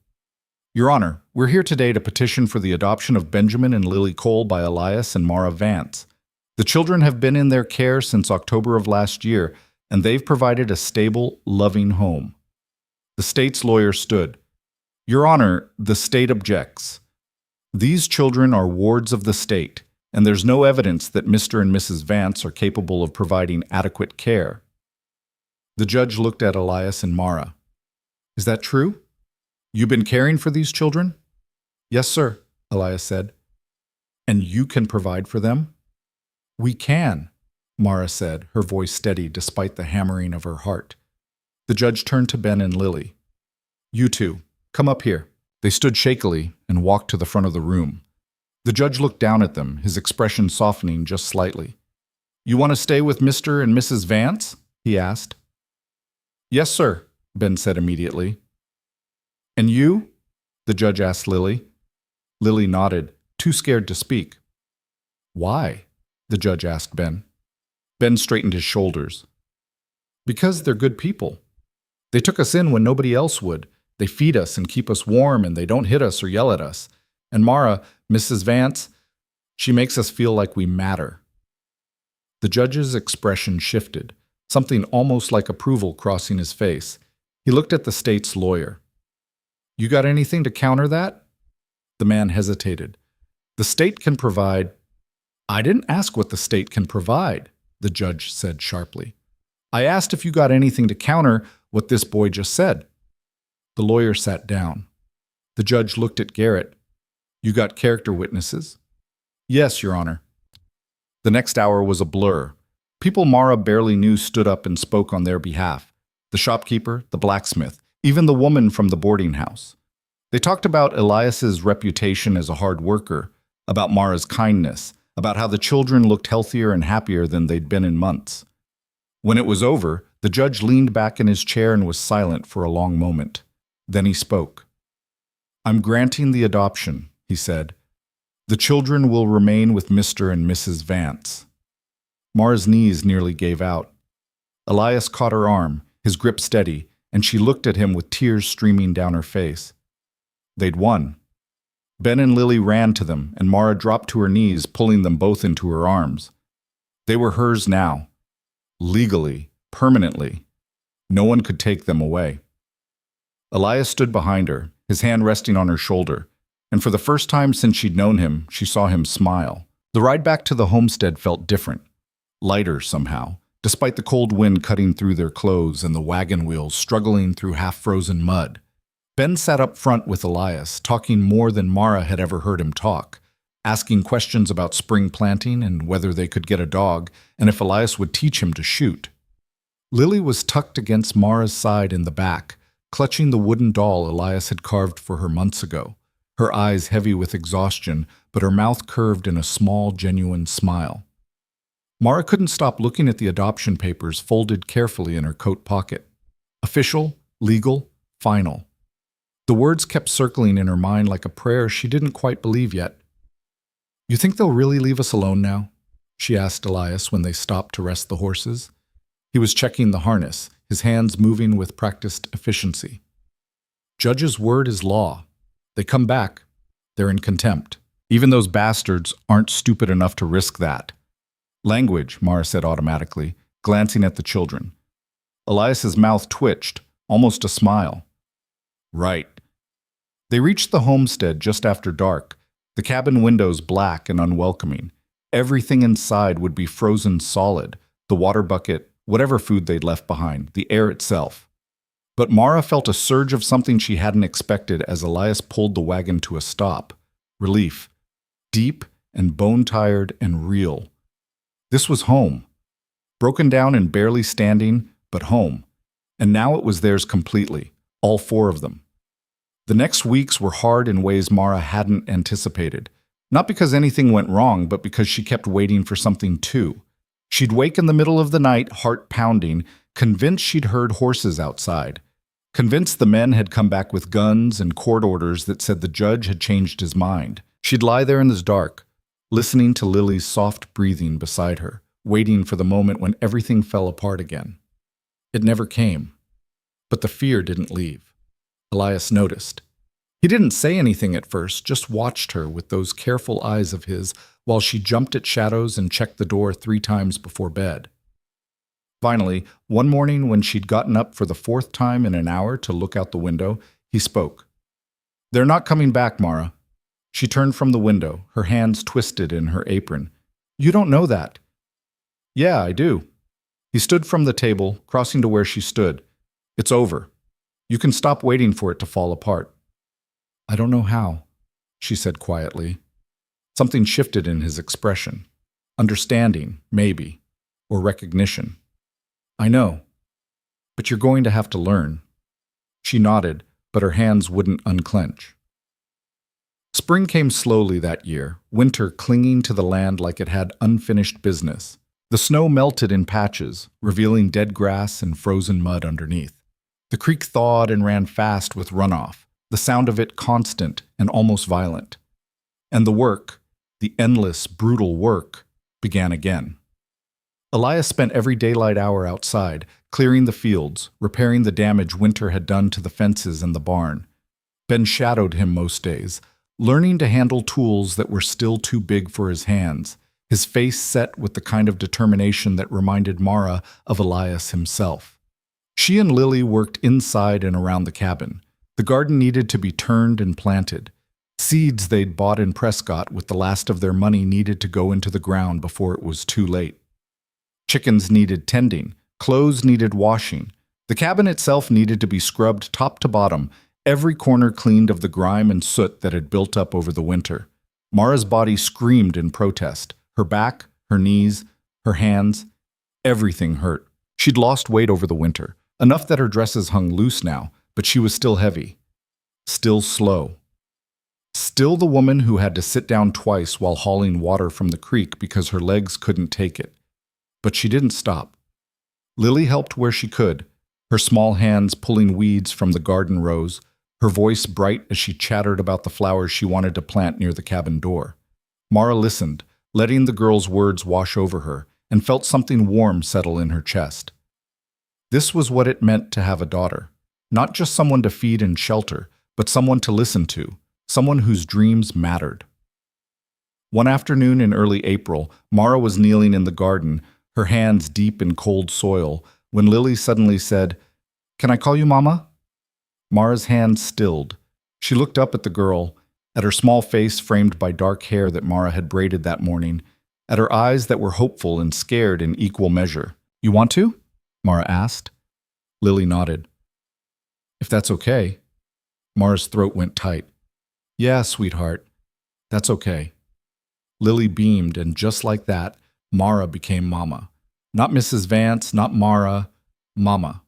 "Your Honor, we're here today to petition for the adoption of Benjamin and Lily Cole by Elias and Mara Vance. The children have been in their care since October of last year, and they've provided a stable, loving home." The state's lawyer stood. Your Honor, the state objects. These children are wards of the state, and there's no evidence that Mr. and Mrs. Vance are capable of providing adequate care. The judge looked at Elias and Mara. Is that true? You've been caring for these children? Yes, sir, Elias said. And you can provide for them? We can, Mara said, her voice steady despite the hammering of her heart. The judge turned to Ben and Lily. You two, come up here. They stood shakily and walked to the front of the room. The judge looked down at them, his expression softening just slightly. You want to stay with Mr. and Mrs. Vance? He asked. Yes, sir, Ben said immediately. And you? The judge asked Lily. Lily nodded, too scared to speak. Why? The judge asked Ben. Ben straightened his shoulders. Because they're good people. They took us in when nobody else would. They feed us and keep us warm, and they don't hit us or yell at us. And Mara, Mrs. Vance, she makes us feel like we matter. The judge's expression shifted, something almost like approval crossing his face. He looked at the state's lawyer. You got anything to counter that? The man hesitated. The state can provide. I didn't ask what the state can provide, the judge said sharply. I asked if you got anything to counter what this boy just said. The lawyer sat down. The judge looked at Garrett. You got character witnesses? Yes, Your Honor. The next hour was a blur. People Mara barely knew stood up and spoke on their behalf. The shopkeeper, the blacksmith, even the woman from the boarding house. They talked about Elias's reputation as a hard worker, about Mara's kindness, about how the children looked healthier and happier than they'd been in months. When it was over, the judge leaned back in his chair and was silent for a long moment. Then he spoke. I'm granting the adoption, he said. The children will remain with Mr. and Mrs. Vance. Mara's knees nearly gave out. Elias caught her arm, his grip steady, and she looked at him with tears streaming down her face. They'd won. Ben and Lily ran to them, and Mara dropped to her knees, pulling them both into her arms. They were hers now. Legally, permanently. No one could take them away. Elias stood behind her, his hand resting on her shoulder, and for the first time since she'd known him, she saw him smile. The ride back to the homestead felt different, lighter somehow, despite the cold wind cutting through their clothes and the wagon wheels struggling through half-frozen mud. Ben sat up front with Elias, talking more than Mara had ever heard him talk, asking questions about spring planting and whether they could get a dog, and if Elias would teach him to shoot. Lily was tucked against Mara's side in the back, clutching the wooden doll Elias had carved for her months ago, her eyes heavy with exhaustion, but her mouth curved in a small, genuine smile. Mara couldn't stop looking at the adoption papers folded carefully in her coat pocket. Official, legal, final. The words kept circling in her mind like a prayer she didn't quite believe yet. You think they'll really leave us alone now? She asked Elias when they stopped to rest the horses. He was checking the harness, his hands moving with practiced efficiency. Judge's word is law. They come back. They're in contempt. Even those bastards aren't stupid enough to risk that. Language, Mara said automatically, glancing at the children. Elias's mouth twitched, almost a smile. Right. They reached the homestead just after dark, the cabin windows black and unwelcoming. Everything inside would be frozen solid, the water bucket, whatever food they'd left behind, the air itself. But Mara felt a surge of something she hadn't expected as Elias pulled the wagon to a stop. Relief. Deep and bone-tired and real. This was home. Broken down and barely standing, but home. And now it was theirs completely, all four of them. The next weeks were hard in ways Mara hadn't anticipated. Not because anything went wrong, but because she kept waiting for something too. She'd wake in the middle of the night, heart pounding, convinced she'd heard horses outside. Convinced the men had come back with guns and court orders that said the judge had changed his mind. She'd lie there in the dark, listening to Lily's soft breathing beside her, waiting for the moment when everything fell apart again. It never came. But the fear didn't leave. Elias noticed. He didn't say anything at first, just watched her with those careful eyes of his while she jumped at shadows and checked the door 3 times before bed. Finally, one morning when she'd gotten up for the fourth time in an hour to look out the window, he spoke. "They're not coming back, Mara." She turned from the window, her hands twisted in her apron. "You don't know that." "Yeah, I do." He stood from the table, crossing to where she stood. "It's over. You can stop waiting for it to fall apart." "I don't know how," she said quietly. Something shifted in his expression. Understanding, maybe, or recognition. "I know, but you're going to have to learn." She nodded, but her hands wouldn't unclench. Spring came slowly that year, winter clinging to the land like it had unfinished business. The snow melted in patches, revealing dead grass and frozen mud underneath. The creek thawed and ran fast with runoff, the sound of it constant and almost violent. And the work, the endless, brutal work, began again. Elias spent every daylight hour outside, clearing the fields, repairing the damage winter had done to the fences and the barn. Ben shadowed him most days, learning to handle tools that were still too big for his hands, his face set with the kind of determination that reminded Mara of Elias himself. She and Lily worked inside and around the cabin. The garden needed to be turned and planted. Seeds they'd bought in Prescott with the last of their money needed to go into the ground before it was too late. Chickens needed tending. Clothes needed washing. The cabin itself needed to be scrubbed top to bottom, every corner cleaned of the grime and soot that had built up over the winter. Mara's body screamed in protest. Her back, her knees, her hands, everything hurt. She'd lost weight over the winter, enough that her dresses hung loose now, but she was still heavy. Still slow. Still the woman who had to sit down twice while hauling water from the creek because her legs couldn't take it. But she didn't stop. Lily helped where she could, her small hands pulling weeds from the garden rows, her voice bright as she chattered about the flowers she wanted to plant near the cabin door. Mara listened, letting the girl's words wash over her, and felt something warm settle in her chest. This was what it meant to have a daughter. Not just someone to feed and shelter, but someone to listen to, someone whose dreams mattered. One afternoon in early April, Mara was kneeling in the garden, her hands deep in cold soil, when Lily suddenly said, "Can I call you Mama?" Mara's hands stilled. She looked up at the girl, at her small face framed by dark hair that Mara had braided that morning, at her eyes that were hopeful and scared in equal measure. "You want to?" Mara asked. Lily nodded. "If that's okay." Mara's throat went tight. "Yeah, sweetheart. That's okay." Lily beamed, and just like that, Mara became Mama. Not Mrs. Vance, not Mara, Mama.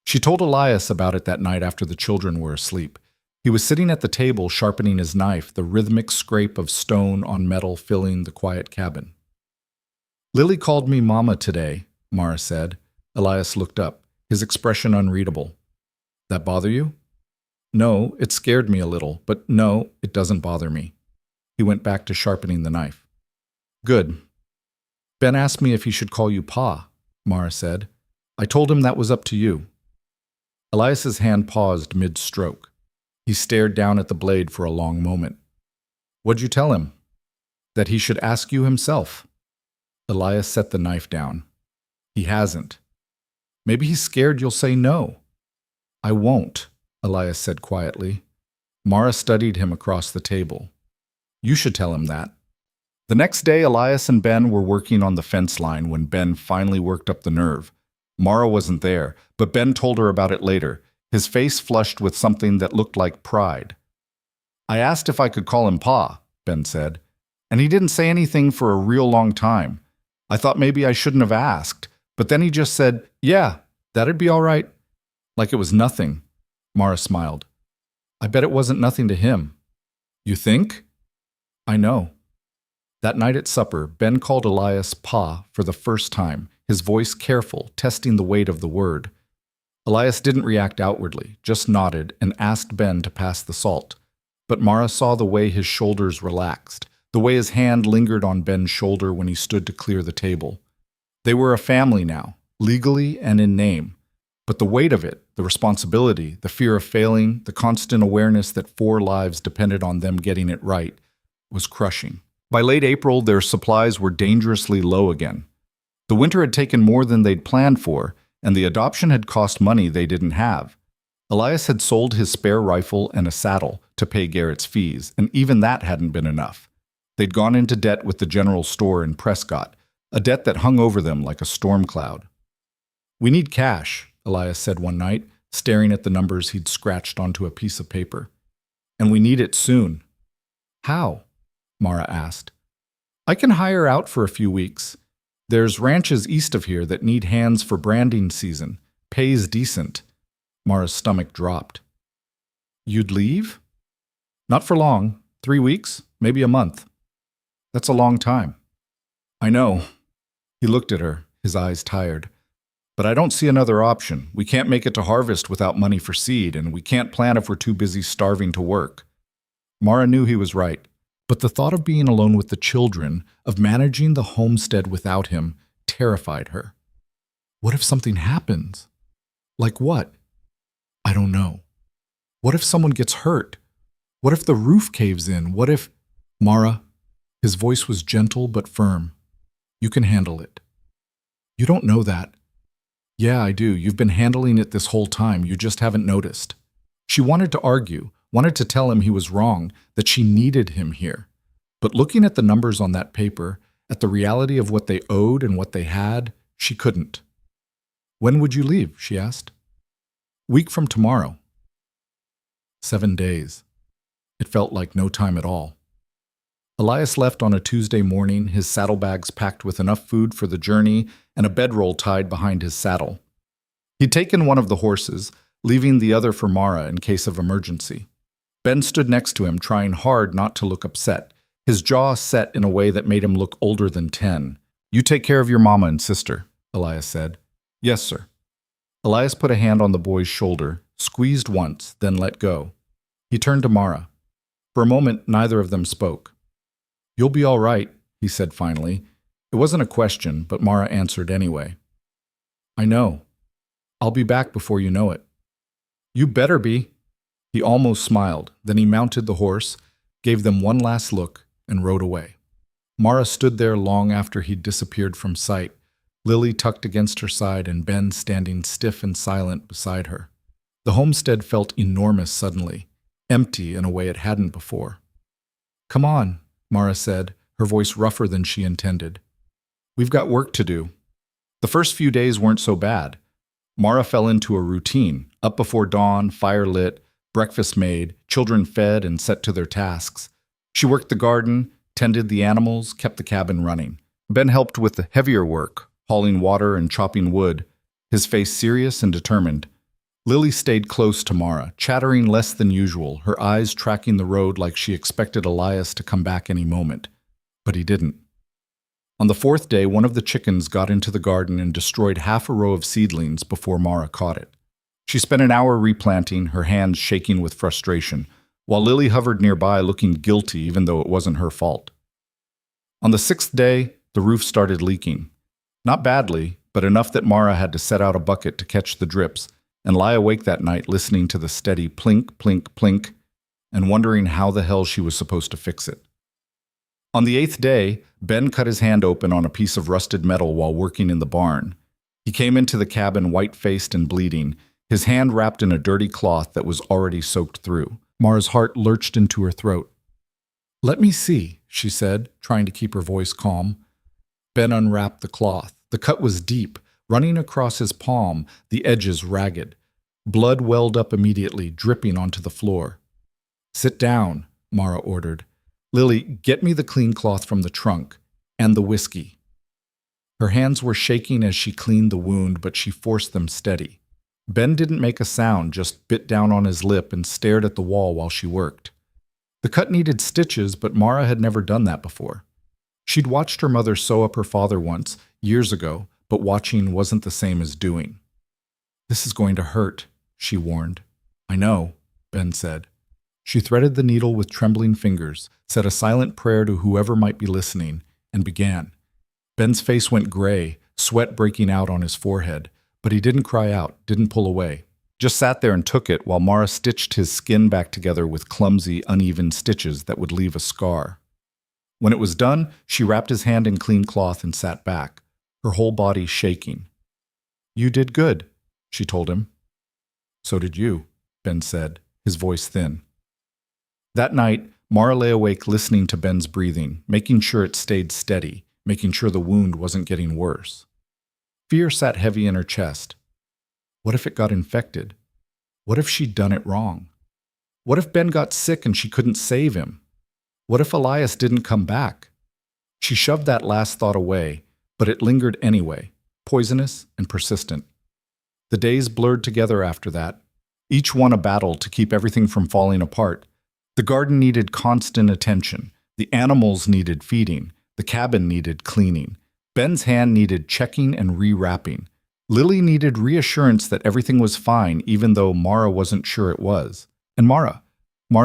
She told Elias about it that night after the children were asleep. He was sitting at the table sharpening his knife, the rhythmic scrape of stone on metal filling the quiet cabin. "Lily called me Mama today," Mara said. Elias looked up, his expression unreadable. "That bother you?" "No, it scared me a little, but no, it doesn't bother me." He went back to sharpening the knife. "Good. Ben asked me if he should call you Pa," Mara said. "I told him that was up to you." Elias's hand paused mid-stroke. He stared down at the blade for a long moment. "What'd you tell him?" "That he should ask you himself." Elias set the knife down. "He hasn't." "Maybe he's scared you'll say no." "I won't," Elias said quietly. Mara studied him across the table. "You should tell him that." The next day, Elias and Ben were working on the fence line when Ben finally worked up the nerve. Mara wasn't there, but Ben told her about it later, his face flushed with something that looked like pride. "I asked if I could call him Pa," Ben said, "and he didn't say anything for a real long time. I thought maybe I shouldn't have asked, but then he just said, 'Yeah, that'd be all right.' Like it was nothing." Mara smiled. "I bet it wasn't nothing to him." "You think?" "I know." That night at supper, Ben called Elias Pa for the first time, his voice careful, testing the weight of the word. Elias didn't react outwardly, just nodded and asked Ben to pass the salt. But Mara saw the way his shoulders relaxed, the way his hand lingered on Ben's shoulder when he stood to clear the table. They were a family now, legally and in name. But the weight of it, the responsibility, the fear of failing, the constant awareness that 4 lives depended on them getting it right, was crushing. By late April, their supplies were dangerously low again. The The winter had taken more than they'd planned for, and the adoption had cost money they didn't have. Elias had sold his spare rifle and a saddle to pay Garrett's fees, and even that hadn't been enough. They'd gone into debt with the general store in Prescott, a debt that hung over them like a storm cloud. "We need cash," Elias said one night, staring at the numbers he'd scratched onto a piece of paper. "And we need it soon." "How?" Mara asked. "I can hire out for a few weeks. There's ranches east of here that need hands for branding season. Pay's decent." Mara's stomach dropped. "You'd leave?" "Not for long. 3 weeks, maybe a month." "That's a long time." "I know." He looked at her, his eyes tired. "But I don't see another option. We can't make it to harvest without money for seed, and we can't plant if we're too busy starving to work." Mara knew he was right, but the thought of being alone with the children, of managing the homestead without him, terrified her. What if something happens? Like what? I don't know. What if someone gets hurt? What if the roof caves in? What if... "Mara," his voice was gentle but firm. "You can handle it." "You don't know that." "Yeah, I do. You've been handling it this whole time. You just haven't noticed." She wanted to argue, wanted to tell him he was wrong, that she needed him here. But looking at the numbers on that paper, at the reality of what they owed and what they had, she couldn't. "When would you leave?" she asked. "Week from tomorrow." 7 days. It felt like no time at all. Elias left on a Tuesday morning, his saddlebags packed with enough food for the journey and a bedroll tied behind his saddle. He'd taken one of the horses, leaving the other for Mara in case of emergency. Ben stood next to him, trying hard not to look upset, his jaw set in a way that made him look older than 10. "You take care of your mama and sister," Elias said. "Yes, sir." Elias put a hand on the boy's shoulder, squeezed once, then let go. He turned to Mara. For a moment, neither of them spoke. "You'll be all right," he said finally. It wasn't a question, but Mara answered anyway. "I know. I'll be back before you know it." "You better be." He almost smiled, then he mounted the horse, gave them one last look, and rode away. Mara stood there long after he'd disappeared from sight, Lily tucked against her side and Ben standing stiff and silent beside her. The homestead felt enormous suddenly, empty in a way it hadn't before. "Come on," Mara said, her voice rougher than she intended. "We've got work to do." The first few days weren't so bad. Mara fell into a routine, up before dawn, fire lit, breakfast made, children fed and set to their tasks. She worked the garden, tended the animals, kept the cabin running. Ben helped with the heavier work, hauling water and chopping wood, his face serious and determined. Lily stayed close to Mara, chattering less than usual, her eyes tracking the road like she expected Elias to come back any moment. But he didn't. On the 4th day, one of the chickens got into the garden and destroyed half a row of seedlings before Mara caught it. She spent an hour replanting, her hands shaking with frustration, while Lily hovered nearby looking guilty even though it wasn't her fault. On the 6th day, the roof started leaking. Not badly, but enough that Mara had to set out a bucket to catch the drips and lie awake that night listening to the steady plink, plink, plink, and wondering how the hell she was supposed to fix it. On the 8th day, Ben cut his hand open on a piece of rusted metal while working in the barn. He came into the cabin white-faced and bleeding, his hand wrapped in a dirty cloth that was already soaked through. Mara's heart lurched into her throat. "Let me see," she said, trying to keep her voice calm. Ben unwrapped the cloth. The cut was deep, running across his palm, the edges ragged. Blood welled up immediately, dripping onto the floor. "Sit down," Mara ordered. "Lily, get me the clean cloth from the trunk, and the whiskey." Her hands were shaking as she cleaned the wound, but she forced them steady. Ben didn't make a sound, just bit down on his lip and stared at the wall while she worked. The cut needed stitches, but Mara had never done that before. She'd watched her mother sew up her father once, years ago, but watching wasn't the same as doing. "This is going to hurt," she warned. "I know," Ben said. She threaded the needle with trembling fingers, said a silent prayer to whoever might be listening, and began. Ben's face went gray, sweat breaking out on his forehead, but he didn't cry out, didn't pull away. Just sat there and took it while Mara stitched his skin back together with clumsy, uneven stitches that would leave a scar. When it was done, she wrapped his hand in clean cloth and sat back. her whole body shaking. "You did good," she told him. "So did you," Ben said, his voice thin. That night, Mara lay awake listening to Ben's breathing, making sure it stayed steady, making sure the wound wasn't getting worse. Fear sat heavy in her chest. What if it got infected? What if she'd done it wrong? What if Ben got sick and she couldn't save him? What if Elias didn't come back? She shoved that last thought away, but it lingered anyway, poisonous and persistent. The days blurred together after that, each one a battle to keep everything from falling apart. The garden needed constant attention. The animals needed feeding. The cabin needed cleaning. Ben's hand needed checking and rewrapping. Lily needed reassurance that everything was fine, even though Mara wasn't sure it was. And Mara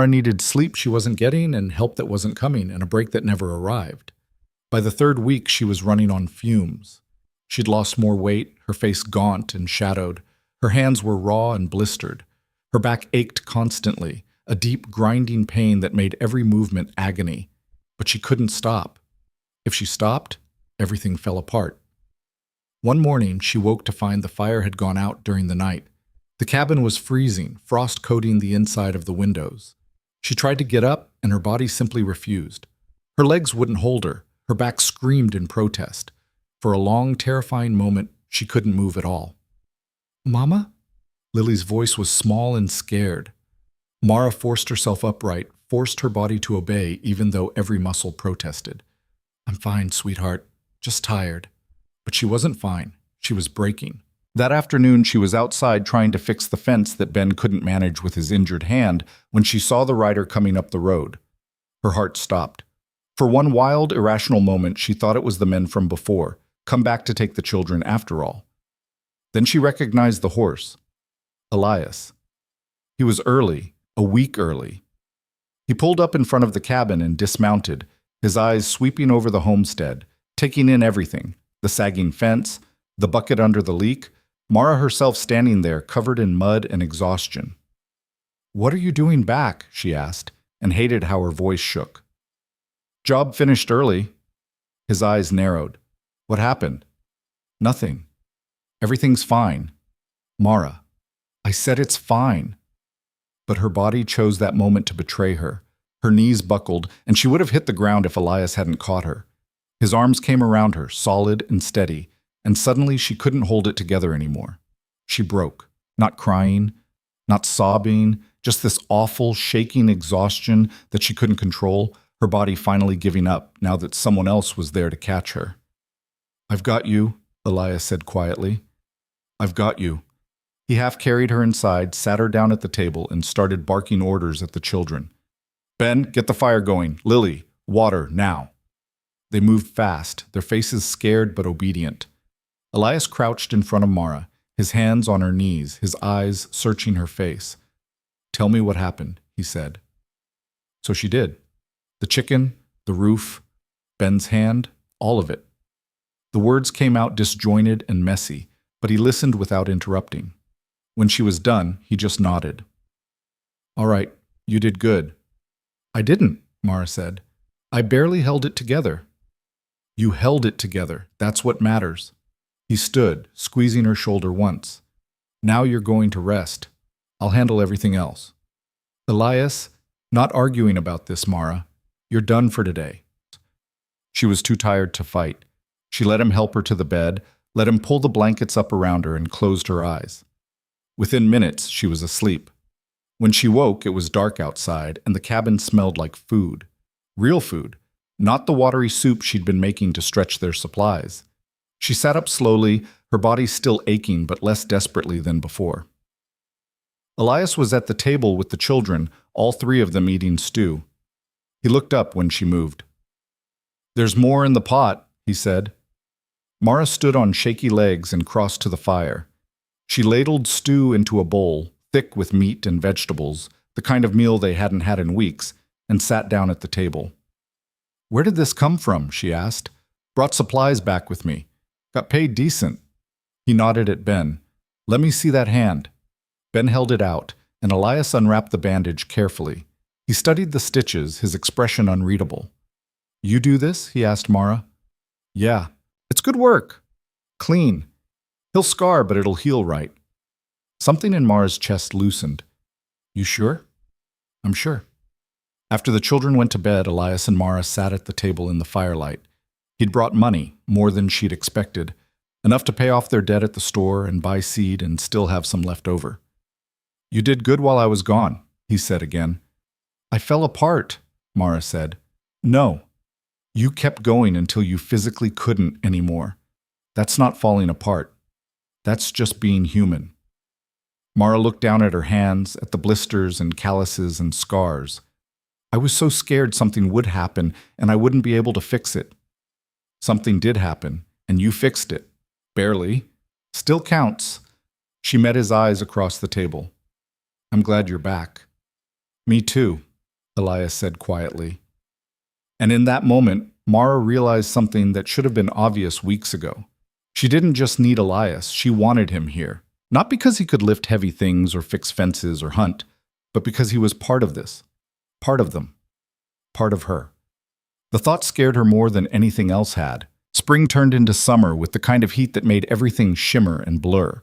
needed sleep she wasn't getting and help that wasn't coming and a break that never arrived. By the third week, she was running on fumes. She'd lost more weight, her face gaunt and shadowed. Her hands were raw and blistered. Her back ached constantly, a deep grinding pain that made every movement agony. But she couldn't stop. If she stopped, everything fell apart. One morning, she woke to find the fire had gone out during the night. The cabin was freezing, frost coating the inside of the windows. She tried to get up, and her body simply refused. Her legs wouldn't hold her. Her back screamed in protest. For a long, terrifying moment, she couldn't move at all. "Mama?" Lily's voice was small and scared. Mara forced herself upright, forced her body to obey, even though every muscle protested. "I'm fine, sweetheart. Just tired." But she wasn't fine. She was breaking. That afternoon, she was outside trying to fix the fence that Ben couldn't manage with his injured hand when she saw the rider coming up the road. Her heart stopped. For one wild, irrational moment, she thought it was the men from before, come back to take the children after all. Then she recognized the horse. Elias. He was early, a week early. He pulled up in front of the cabin and dismounted, his eyes sweeping over the homestead, taking in everything, the sagging fence, the bucket under the leak, Mara herself standing there covered in mud and exhaustion. "What are you doing back?" she asked, and hated how her voice shook. "Job finished early." His eyes narrowed. "What happened?" "Nothing. Everything's fine." "Mara, I said it's fine." But her body chose that moment to betray her. Her knees buckled, and she would have hit the ground if Elias hadn't caught her. His arms came around her, solid and steady, and suddenly she couldn't hold it together anymore. She broke, not crying, not sobbing, just this awful, shaking exhaustion that she couldn't control, her body finally giving up now that someone else was there to catch her. "I've got you," Elias said quietly. "I've got you." He half carried her inside, sat her down at the table, and started barking orders at the children. "Ben, get the fire going. Lily, water, now." They moved fast, their faces scared but obedient. Elias crouched in front of Mara, his hands on her knees, his eyes searching her face. "Tell me what happened," he said. So she did. The chicken, the roof, Ben's hand, all of it. The words came out disjointed and messy, but he listened without interrupting. When she was done, he just nodded. "All right, you did good." "I didn't," Mara said. "I barely held it together." "You held it together. That's what matters." He stood, squeezing her shoulder once. "Now you're going to rest. I'll handle everything else." "Elias, not arguing about this, Mara. You're done for today." She was too tired to fight. She let him help her to the bed, let him pull the blankets up around her, and closed her eyes. Within minutes, she was asleep. When she woke, it was dark outside, and the cabin smelled like food. Real food, not the watery soup she'd been making to stretch their supplies. She sat up slowly, her body still aching but less desperately than before. Elias was at the table with the children, all three of them eating stew. He looked up when she moved. "There's more in the pot," he said. Mara stood on shaky legs and crossed to the fire. She ladled stew into a bowl, thick with meat and vegetables, the kind of meal they hadn't had in weeks, and sat down at the table. "Where did this come from?" she asked. "Brought supplies back with me. Got paid decent." He nodded at Ben. "Let me see that hand." Ben held it out, and Elias unwrapped the bandage carefully. He studied the stitches, his expression unreadable. "You do this?" he asked Mara. "Yeah. It's good work." Clean. He'll scar, but it'll heal right. Something in Mara's chest loosened. You sure? I'm sure. After the children went to bed, Elias and Mara sat at the table in the firelight. He'd brought money, more than she'd expected, enough to pay off their debt at the store and buy seed and still have some left over. You did good while I was gone, he said again. I fell apart, Mara said. No. You kept going until you physically couldn't anymore. That's not falling apart. That's just being human. Mara looked down at her hands, at the blisters and calluses and scars. I was so scared something would happen and I wouldn't be able to fix it. Something did happen, and you fixed it. Barely. Still counts. She met his eyes across the table. I'm glad you're back. Me too, Elias said quietly. And in that moment, Mara realized something that should have been obvious weeks ago. She didn't just need Elias, she wanted him here. Not because he could lift heavy things or fix fences or hunt, but because he was part of this. Part of them. Part of her. The thought scared her more than anything else had. Spring turned into summer with the kind of heat that made everything shimmer and blur.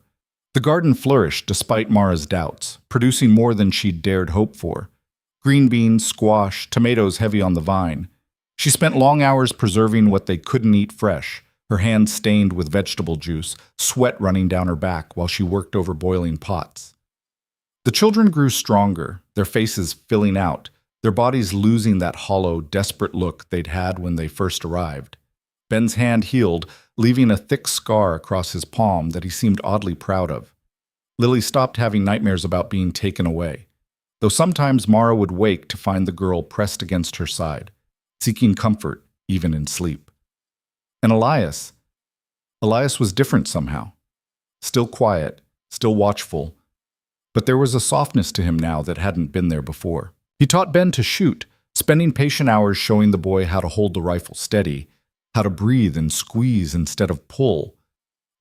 The garden flourished despite Mara's doubts, producing more than she'd dared hope for. Green beans, squash, tomatoes heavy on the vine. She spent long hours preserving what they couldn't eat fresh, her hands stained with vegetable juice, sweat running down her back while she worked over boiling pots. The children grew stronger, their faces filling out, their bodies losing that hollow, desperate look they'd had when they first arrived. Ben's hand healed, leaving a thick scar across his palm that he seemed oddly proud of. Lily stopped having nightmares about being taken away, though sometimes Mara would wake to find the girl pressed against her side, seeking comfort even in sleep. And Elias was different somehow. Still quiet, still watchful, but there was a softness to him now that hadn't been there before. He taught Ben to shoot, spending patient hours showing the boy how to hold the rifle steady, how to breathe and squeeze instead of pull.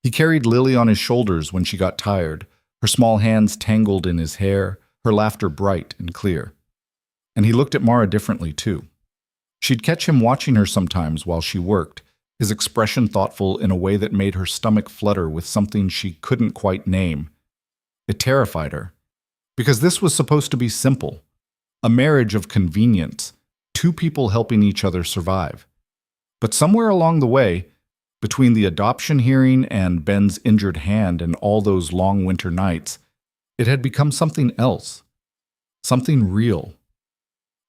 He carried Lily on his shoulders when she got tired, her small hands tangled in his hair, her laughter bright and clear. And he looked at Mara differently, too. She'd catch him watching her sometimes while she worked, his expression thoughtful in a way that made her stomach flutter with something she couldn't quite name. It terrified her, because this was supposed to be simple. A marriage of convenience, two people helping each other survive. But somewhere along the way, between the adoption hearing and Ben's injured hand and all those long winter nights, it had become something else. Something real.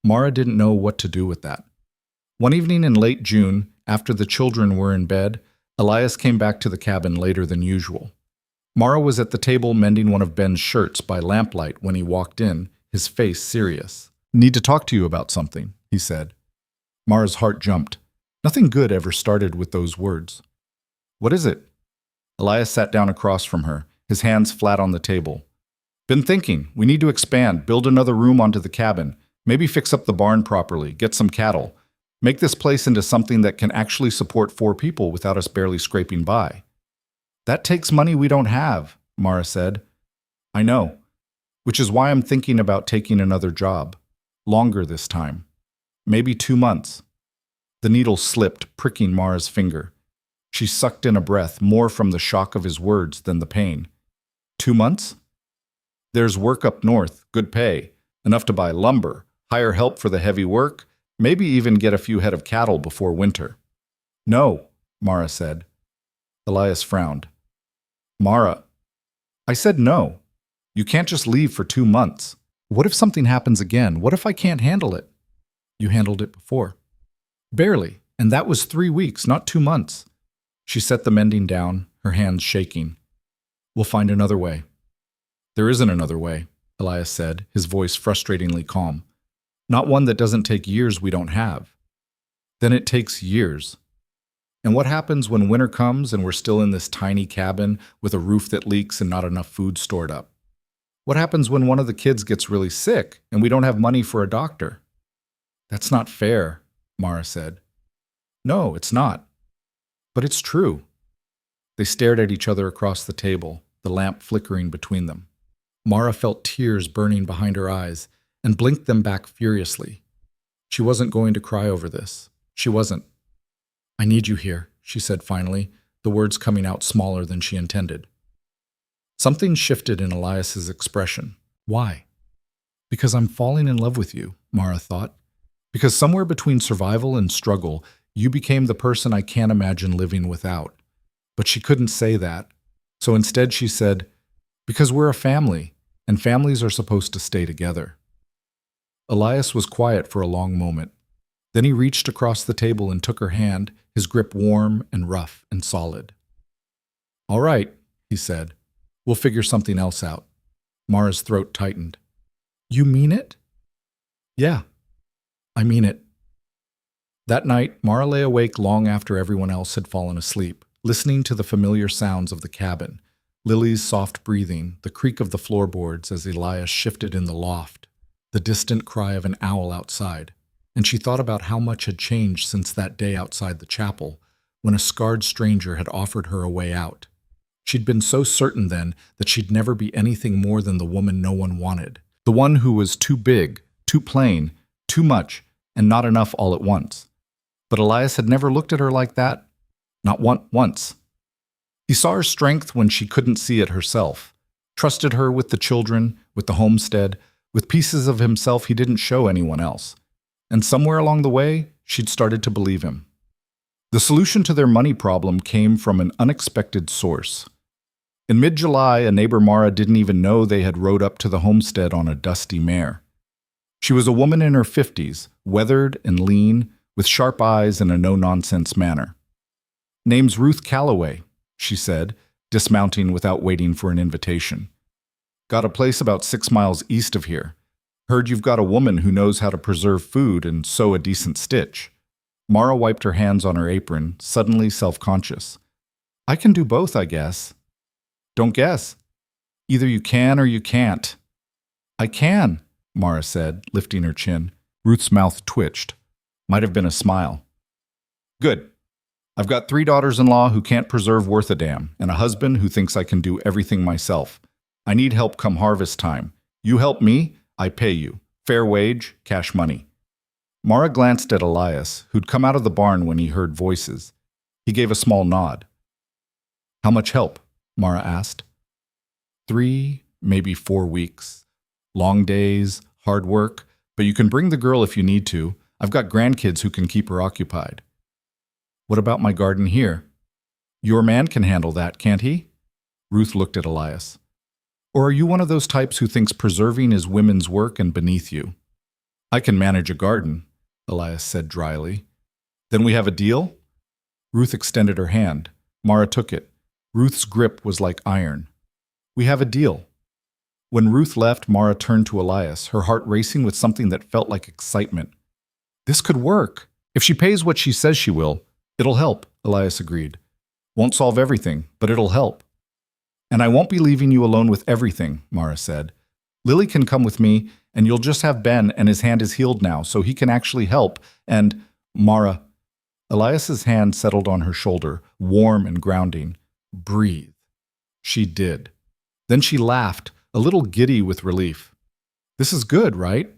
Mara didn't know what to do with that. One evening in late June, after the children were in bed, Elias came back to the cabin later than usual. Mara was at the table mending one of Ben's shirts by lamplight when he walked in, his face serious. Need to talk to you about something, he said. Mara's heart jumped. Nothing good ever started with those words. What is it? Elias sat down across from her, his hands flat on the table. Been thinking, we need to expand, build another room onto the cabin, maybe fix up the barn properly, get some cattle, make this place into something that can actually support 4 people without us barely scraping by. That takes money we don't have, Mara said. I know, which is why I'm thinking about taking another job. Longer this time. Maybe 2 months. The needle slipped, pricking Mara's finger. She sucked in a breath, more from the shock of his words than the pain. 2 months? There's work up north, good pay, enough to buy lumber, hire help for the heavy work, maybe even get a few head of cattle before winter. No, Mara said. Elias frowned. Mara, I said no. You can't just leave for 2 months. What if something happens again? What if I can't handle it? You handled it before. Barely, and that was 3 weeks, not 2 months. She set the mending down, her hands shaking. We'll find another way. There isn't another way, Elias said, his voice frustratingly calm. Not one that doesn't take years we don't have. Then it takes years. And what happens when winter comes and we're still in this tiny cabin with a roof that leaks and not enough food stored up? What happens when one of the kids gets really sick and we don't have money for a doctor? That's not fair, Mara said. No, it's not. But it's true. They stared at each other across the table, the lamp flickering between them. Mara felt tears burning behind her eyes and blinked them back furiously. She wasn't going to cry over this. She wasn't. I need you here, she said finally, the words coming out smaller than she intended. Something shifted in Elias's expression. Why? Because I'm falling in love with you, Mara thought. Because somewhere between survival and struggle, you became the person I can't imagine living without. But she couldn't say that. So instead she said, because we're a family, and families are supposed to stay together. Elias was quiet for a long moment. Then he reached across the table and took her hand, his grip warm and rough and solid. All right, he said. We'll figure something else out. Mara's throat tightened. You mean it? Yeah, I mean it. That night, Mara lay awake long after everyone else had fallen asleep, listening to the familiar sounds of the cabin, Lily's soft breathing, the creak of the floorboards as Elias shifted in the loft, the distant cry of an owl outside. And she thought about how much had changed since that day outside the chapel, when a scarred stranger had offered her a way out. She'd been so certain then that she'd never be anything more than the woman no one wanted, the one who was too big, too plain, too much, and not enough all at once. But Elias had never looked at her like that, not once. He saw her strength when she couldn't see it herself, trusted her with the children, with the homestead, with pieces of himself he didn't show anyone else. And somewhere along the way, she'd started to believe him. The solution to their money problem came from an unexpected source. In mid-July, a neighbor Mara didn't even know they had rode up to the homestead on a dusty mare. She was a woman in her 50s, weathered and lean, with sharp eyes and a no-nonsense manner. Name's Ruth Calloway, she said, dismounting without waiting for an invitation. Got a place about 6 miles east of here. Heard you've got a woman who knows how to preserve food and sew a decent stitch. Mara wiped her hands on her apron, suddenly self-conscious. I can do both, I guess. Don't guess. Either you can or you can't. I can, Mara said, lifting her chin. Ruth's mouth twitched. Might have been a smile. Good. I've got 3 daughters-in-law who can't preserve worth a damn, and a husband who thinks I can do everything myself. I need help come harvest time. You help me, I pay you. Fair wage, cash money. Mara glanced at Elias, who'd come out of the barn when he heard voices. He gave a small nod. How much help? Mara asked. 3, maybe 4 weeks. Long days, hard work, but you can bring the girl if you need to. I've got grandkids who can keep her occupied. What about my garden here? Your man can handle that, can't he? Ruth looked at Elias. Or are you one of those types who thinks preserving is women's work and beneath you? I can manage a garden, Elias said dryly. Then we have a deal? Ruth extended her hand. Mara took it. Ruth's grip was like iron. We have a deal. When Ruth left, Mara turned to Elias, her heart racing with something that felt like excitement. This could work. If she pays what she says she will, it'll help, Elias agreed. Won't solve everything, but it'll help. And I won't be leaving you alone with everything, Mara said. Lily can come with me, and you'll just have Ben, and his hand is healed now, so he can actually help. And, Mara, Elias's hand settled on her shoulder, warm and grounding. Breathe. She did. Then she laughed, a little giddy with relief. This is good, right?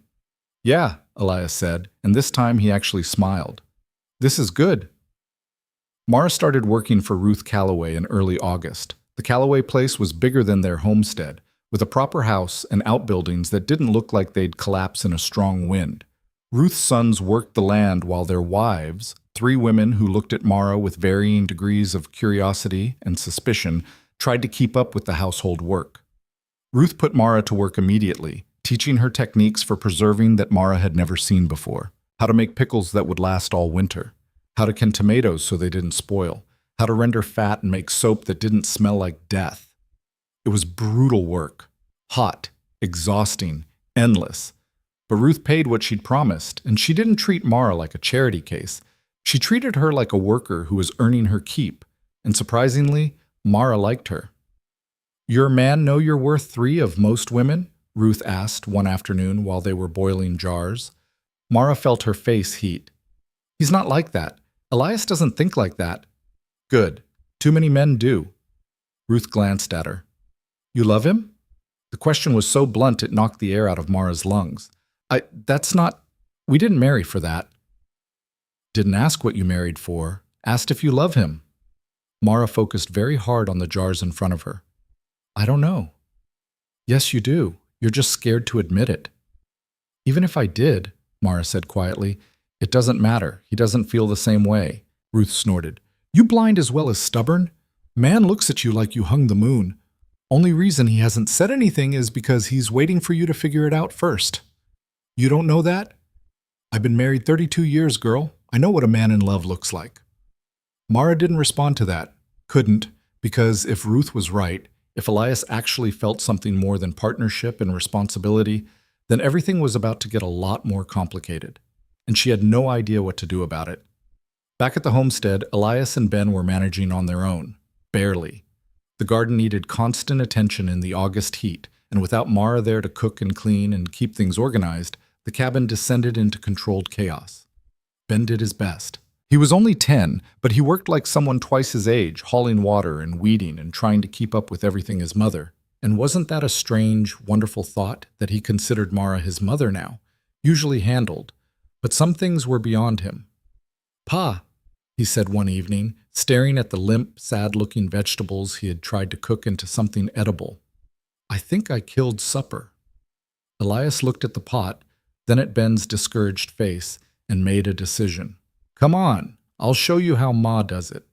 Yeah, Elias said, and this time he actually smiled. This is good. Mara started working for Ruth Calloway in early August. The Calloway place was bigger than their homestead, with a proper house and outbuildings that didn't look like they'd collapse in a strong wind. Ruth's sons worked the land while their wives, 3 women who looked at Mara with varying degrees of curiosity and suspicion, tried to keep up with the household work. Ruth put Mara to work immediately, teaching her techniques for preserving that Mara had never seen before. How to make pickles that would last all winter. How to can tomatoes so they didn't spoil. How to render fat and make soap that didn't smell like death. It was brutal work. Hot, exhausting, endless. But Ruth paid what she'd promised, and she didn't treat Mara like a charity case. She treated her like a worker who was earning her keep, and surprisingly, Mara liked her. Your man know you're worth 3 of most women? Ruth asked one afternoon while they were boiling jars. Mara felt her face heat. He's not like that. Elias doesn't think like that. Good. Too many men do. Ruth glanced at her. You love him? The question was so blunt it knocked the air out of Mara's lungs. That's not... We didn't marry for that. Didn't ask what you married for. Asked if you love him. Mara focused very hard on the jars in front of her. I don't know. Yes, you do. You're just scared to admit it. Even if I did, Mara said quietly, it doesn't matter. He doesn't feel the same way. Ruth snorted. You blind as well as stubborn? Man looks at you like you hung the moon. Only reason he hasn't said anything is because he's waiting for you to figure it out first. You don't know that? I've been married 32 years, girl. I know what a man in love looks like. Mara didn't respond to that. Couldn't, because if Ruth was right, if Elias actually felt something more than partnership and responsibility, then everything was about to get a lot more complicated. And she had no idea what to do about it. Back at the homestead, Elias and Ben were managing on their own. Barely. The garden needed constant attention in the August heat, and without Mara there to cook and clean and keep things organized, the cabin descended into controlled chaos. Ben did his best. He was only 10, but he worked like someone twice his age, hauling water and weeding and trying to keep up with everything his mother. And wasn't that a strange, wonderful thought that he considered Mara his mother now, usually handled, but some things were beyond him. Pa, he said one evening, staring at the limp, sad-looking vegetables he had tried to cook into something edible. I think I killed supper. Elias looked at the pot, then at Ben's discouraged face, and made a decision. Come on, I'll show you how Ma does it.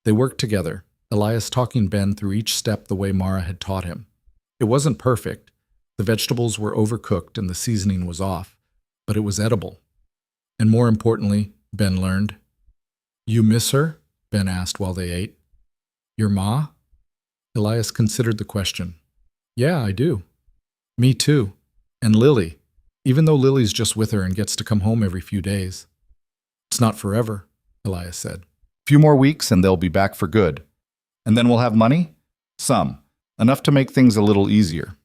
They worked together, Elias talking Ben through each step the way Mara had taught him. It wasn't perfect. The vegetables were overcooked and the seasoning was off, but it was edible. And more importantly, Ben learned. You miss her? Ben asked while they ate. Your Ma? Elias considered the question. Yeah, I do. Me too. And Lily, even though Lily's just with her and gets to come home every few days. It's not forever, Elias said. Few more weeks and they'll be back for good. And then we'll have money? Some. Enough to make things a little easier.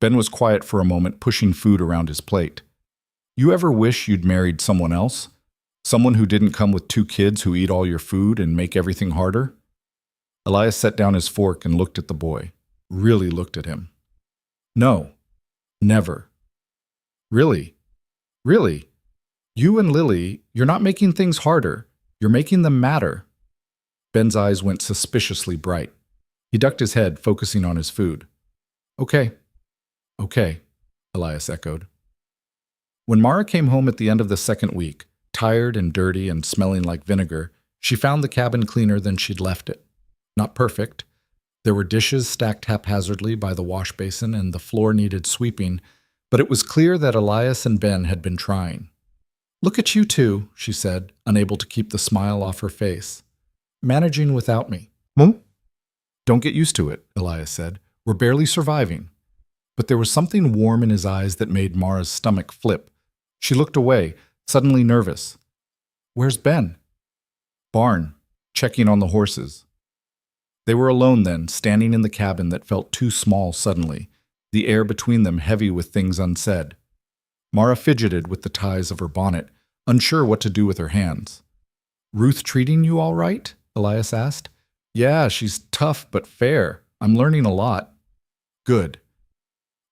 Ben was quiet for a moment, pushing food around his plate. You ever wish you'd married someone else? Someone who didn't come with 2 kids who eat all your food and make everything harder? Elias set down his fork and looked at the boy. Really looked at him. No. Never. Really? Really? You and Lily, you're not making things harder. You're making them matter. Ben's eyes went suspiciously bright. He ducked his head, focusing on his food. Okay. Okay, Elias echoed. When Mara came home at the end of the second week, tired and dirty and smelling like vinegar, she found the cabin cleaner than she'd left it. Not perfect. There were dishes stacked haphazardly by the wash basin and the floor needed sweeping, but it was clear that Elias and Ben had been trying. Look at you two, she said, unable to keep the smile off her face. Managing without me. Don't get used to it, Elias said. We're barely surviving. But there was something warm in his eyes that made Mara's stomach flip. She looked away, suddenly nervous. Where's Ben? Barn, checking on the horses. They were alone then, standing in the cabin that felt too small suddenly, the air between them heavy with things unsaid. Mara fidgeted with the ties of her bonnet, unsure what to do with her hands. Ruth treating you all right? Elias asked. Yeah, she's tough but fair. I'm learning a lot. Good.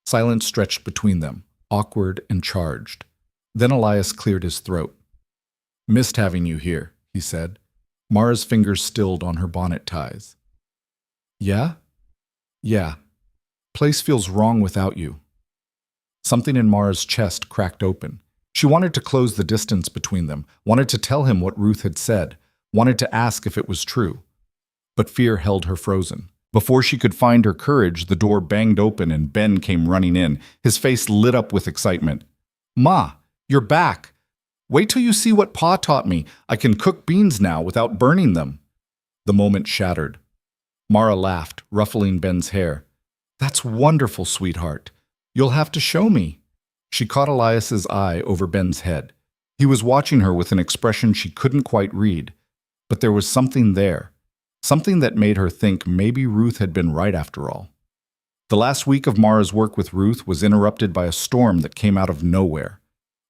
Silence stretched between them, awkward and charged. Then Elias cleared his throat. Missed having you here, he said. Mara's fingers stilled on her bonnet ties. Yeah? Yeah. Place feels wrong without you. Something in Mara's chest cracked open. She wanted to close the distance between them, wanted to tell him what Ruth had said, wanted to ask if it was true. But fear held her frozen. Before she could find her courage, the door banged open and Ben came running in, his face lit up with excitement. Ma, you're back. Wait till you see what Pa taught me. I can cook beans now without burning them. The moment shattered. Mara laughed, ruffling Ben's hair. That's wonderful, sweetheart. You'll have to show me. She caught Elias's eye over Ben's head. He was watching her with an expression she couldn't quite read. But there was something there. Something that made her think maybe Ruth had been right after all. The last week of Mara's work with Ruth was interrupted by a storm that came out of nowhere.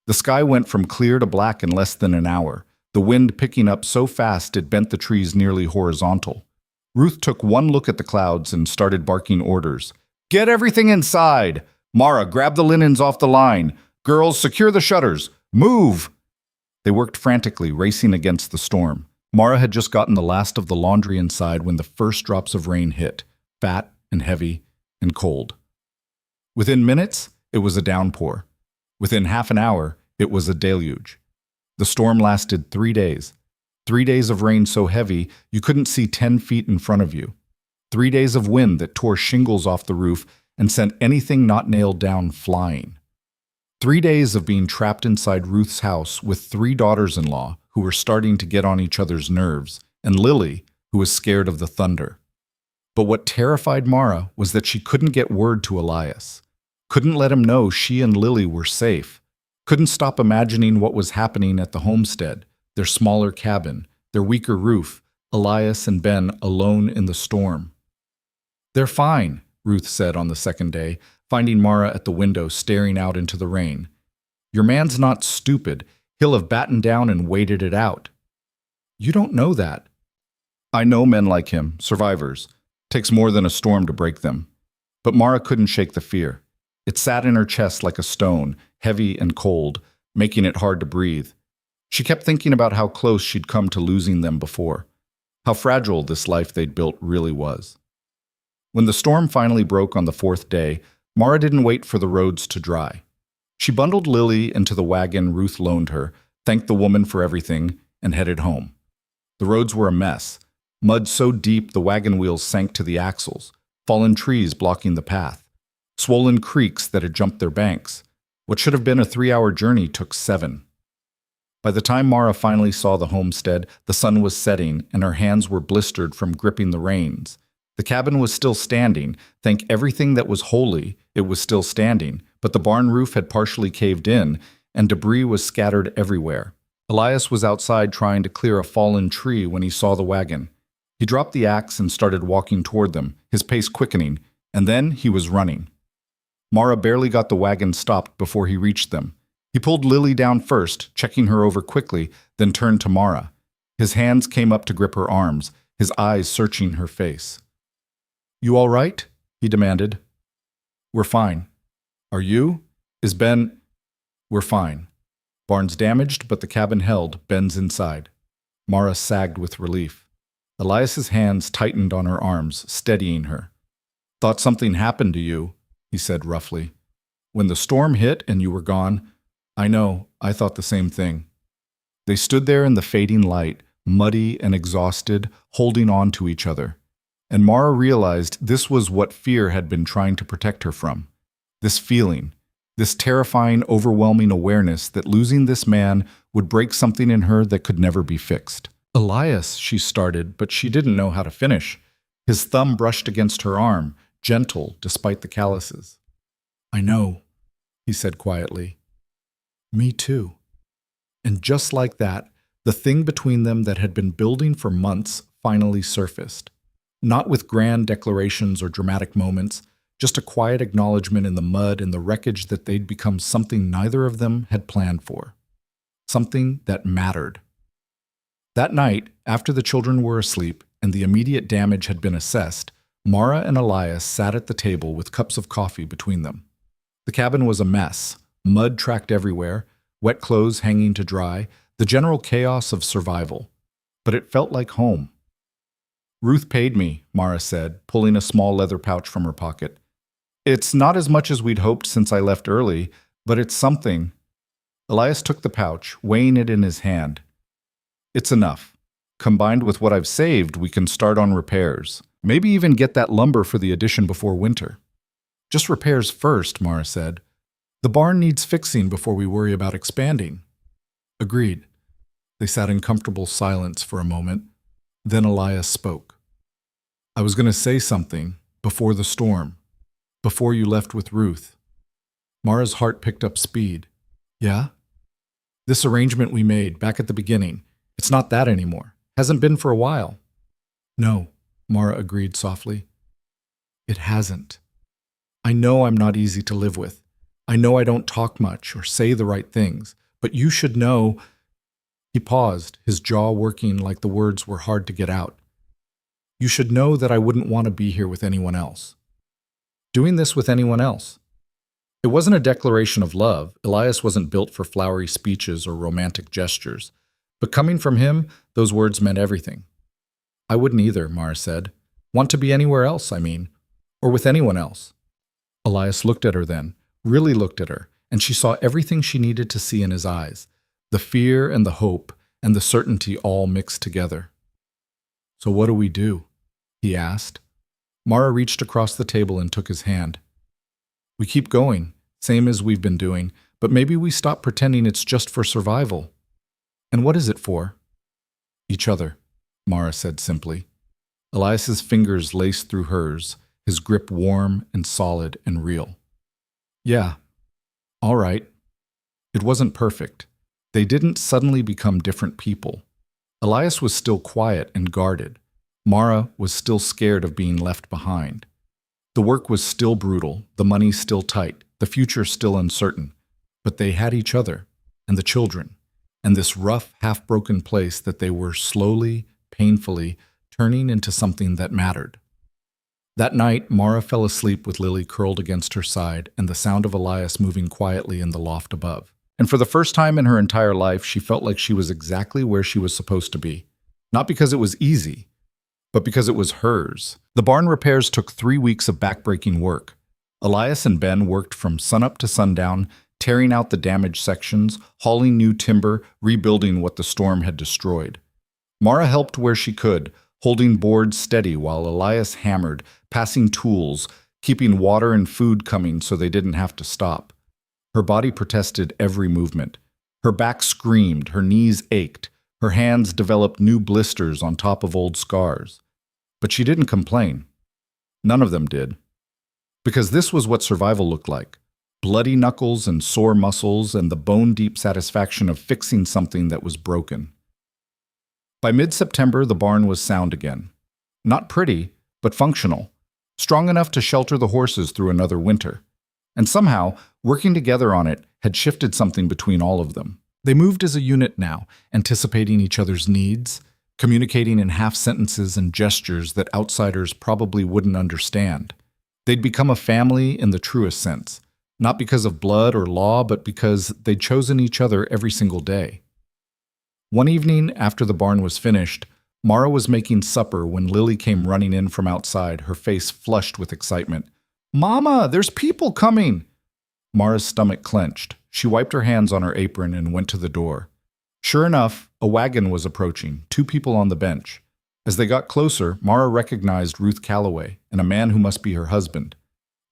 The sky went from clear to black in less than an hour, the wind picking up so fast it bent the trees nearly horizontal. Ruth took one look at the clouds and started barking orders. Get everything inside! Mara, grab the linens off the line. Girls, secure the shutters. Move! They worked frantically, racing against the storm. Mara had just gotten the last of the laundry inside when the first drops of rain hit, fat and heavy and cold. Within minutes, it was a downpour. Within half an hour, it was a deluge. The storm lasted 3 days. 3 days of rain so heavy you couldn't see 10 feet in front of you. 3 days of wind that tore shingles off the roof and sent anything not nailed down flying. 3 days of being trapped inside Ruth's house with 3 daughters-in-law who were starting to get on each other's nerves, and Lily, who was scared of the thunder. But what terrified Mara was that she couldn't get word to Elias, couldn't let him know she and Lily were safe, couldn't stop imagining what was happening at the homestead, their smaller cabin, their weaker roof, Elias and Ben alone in the storm. "They're fine," Ruth said on the second day, finding Mara at the window staring out into the rain. "Your man's not stupid. He'll have battened down and waited it out." "You don't know that." "I know men like him, survivors. Takes more than a storm to break them." But Mara couldn't shake the fear. It sat in her chest like a stone, heavy and cold, making it hard to breathe. She kept thinking about how close she'd come to losing them before, how fragile this life they'd built really was. When the storm finally broke on the 4th day, Mara didn't wait for the roads to dry. She bundled Lily into the wagon Ruth loaned her, thanked the woman for everything, and headed home. The roads were a mess. Mud so deep the wagon wheels sank to the axles, fallen trees blocking the path, swollen creeks that had jumped their banks. What should have been a 3-hour journey took 7. By the time Mara finally saw the homestead, the sun was setting and her hands were blistered from gripping the reins. The cabin was still standing. Thank everything that was holy, it was still standing, but the barn roof had partially caved in, and debris was scattered everywhere. Elias was outside trying to clear a fallen tree when he saw the wagon. He dropped the axe and started walking toward them, his pace quickening, and then he was running. Mara barely got the wagon stopped before he reached them. He pulled Lily down first, checking her over quickly, then turned to Mara. His hands came up to grip her arms, his eyes searching her face. "You all right?" he demanded. "We're fine." "Are you? Is Ben?" "We're fine. Barn's damaged, but the cabin held. Ben's inside." Mara sagged with relief. Elias's hands tightened on her arms, steadying her. "Thought something happened to you," he said roughly. "When the storm hit and you were gone, I know, I thought the same thing." They stood there in the fading light, muddy and exhausted, holding on to each other. And Mara realized this was what fear had been trying to protect her from. This feeling, this terrifying, overwhelming awareness that losing this man would break something in her that could never be fixed. "Elias," she started, but she didn't know how to finish. His thumb brushed against her arm, gentle despite the calluses. "I know," he said quietly. "Me too." And just like that, the thing between them that had been building for months finally surfaced. Not with grand declarations or dramatic moments, just a quiet acknowledgement in the mud and the wreckage that they'd become something neither of them had planned for. Something that mattered. That night, after the children were asleep and the immediate damage had been assessed, Mara and Elias sat at the table with cups of coffee between them. The cabin was a mess. Mud tracked everywhere, wet clothes hanging to dry, the general chaos of survival. But it felt like home. "Ruth paid me," Mara said, pulling a small leather pouch from her pocket. "It's not as much as we'd hoped since I left early, but it's something." Elias took the pouch, weighing it in his hand. "It's enough. Combined with what I've saved, we can start on repairs. Maybe even get that lumber for the addition before winter." "Just repairs first," Mara said. "The barn needs fixing before we worry about expanding." "Agreed." They sat in comfortable silence for a moment. Then Elias spoke. "I was going to say something before the storm, before you left with Ruth." Mara's heart picked up speed. "Yeah?" "This arrangement we made back at the beginning, it's not that anymore. Hasn't been for a while." "No," Mara agreed softly. "It hasn't. I know I'm not easy to live with. I know I don't talk much or say the right things, but you should know—" He paused, his jaw working like the words were hard to get out. "You should know that I wouldn't want to be here with anyone else." Doing this with anyone else. It wasn't a declaration of love. Elias wasn't built for flowery speeches or romantic gestures. But coming from him, those words meant everything. I wouldn't either, Mara said. Want to be anywhere else, I mean. Or with anyone else. Elias looked at her then, really looked at her, and she saw everything she needed to see in his eyes, the fear and the hope and the certainty all mixed together. So what do we do? He asked. Mara reached across the table and took his hand. We keep going, same as we've been doing, but maybe we stop pretending it's just for survival. And what is it for? Each other, Mara said simply. Elias's fingers laced through hers, his grip warm and solid and real. Yeah, all right. It wasn't perfect. They didn't suddenly become different people. Elias was still quiet and guarded. Mara was still scared of being left behind. The work was still brutal, the money still tight, the future still uncertain. But they had each other, and the children, and this rough, half-broken place that they were slowly, painfully, turning into something that mattered. That night, Mara fell asleep with Lily curled against her side and the sound of Elias moving quietly in the loft above. And for the first time in her entire life, she felt like she was exactly where she was supposed to be. Not because it was easy, but because it was hers. The barn repairs took 3 weeks of backbreaking work. Elias and Ben worked from sunup to sundown, tearing out the damaged sections, hauling new timber, rebuilding what the storm had destroyed. Mara helped where she could, holding boards steady while Elias hammered, passing tools, keeping water and food coming so they didn't have to stop. Her body protested every movement. Her back screamed, her knees ached, her hands developed new blisters on top of old scars. But she didn't complain. None of them did. Because this was what survival looked like. Bloody knuckles and sore muscles and the bone-deep satisfaction of fixing something that was broken. By mid-September, the barn was sound again. Not pretty, but functional. Strong enough to shelter the horses through another winter. And somehow, working together on it had shifted something between all of them. They moved as a unit now, anticipating each other's needs, communicating in half-sentences and gestures that outsiders probably wouldn't understand. They'd become a family in the truest sense, not because of blood or law, but because they'd chosen each other every single day. One evening, after the barn was finished, Mara was making supper when Lily came running in from outside, her face flushed with excitement. "Mama, there's people coming!" Mara's stomach clenched. She wiped her hands on her apron and went to the door. Sure enough, a wagon was approaching, 2 people on the bench. As they got closer, Mara recognized Ruth Calloway and a man who must be her husband.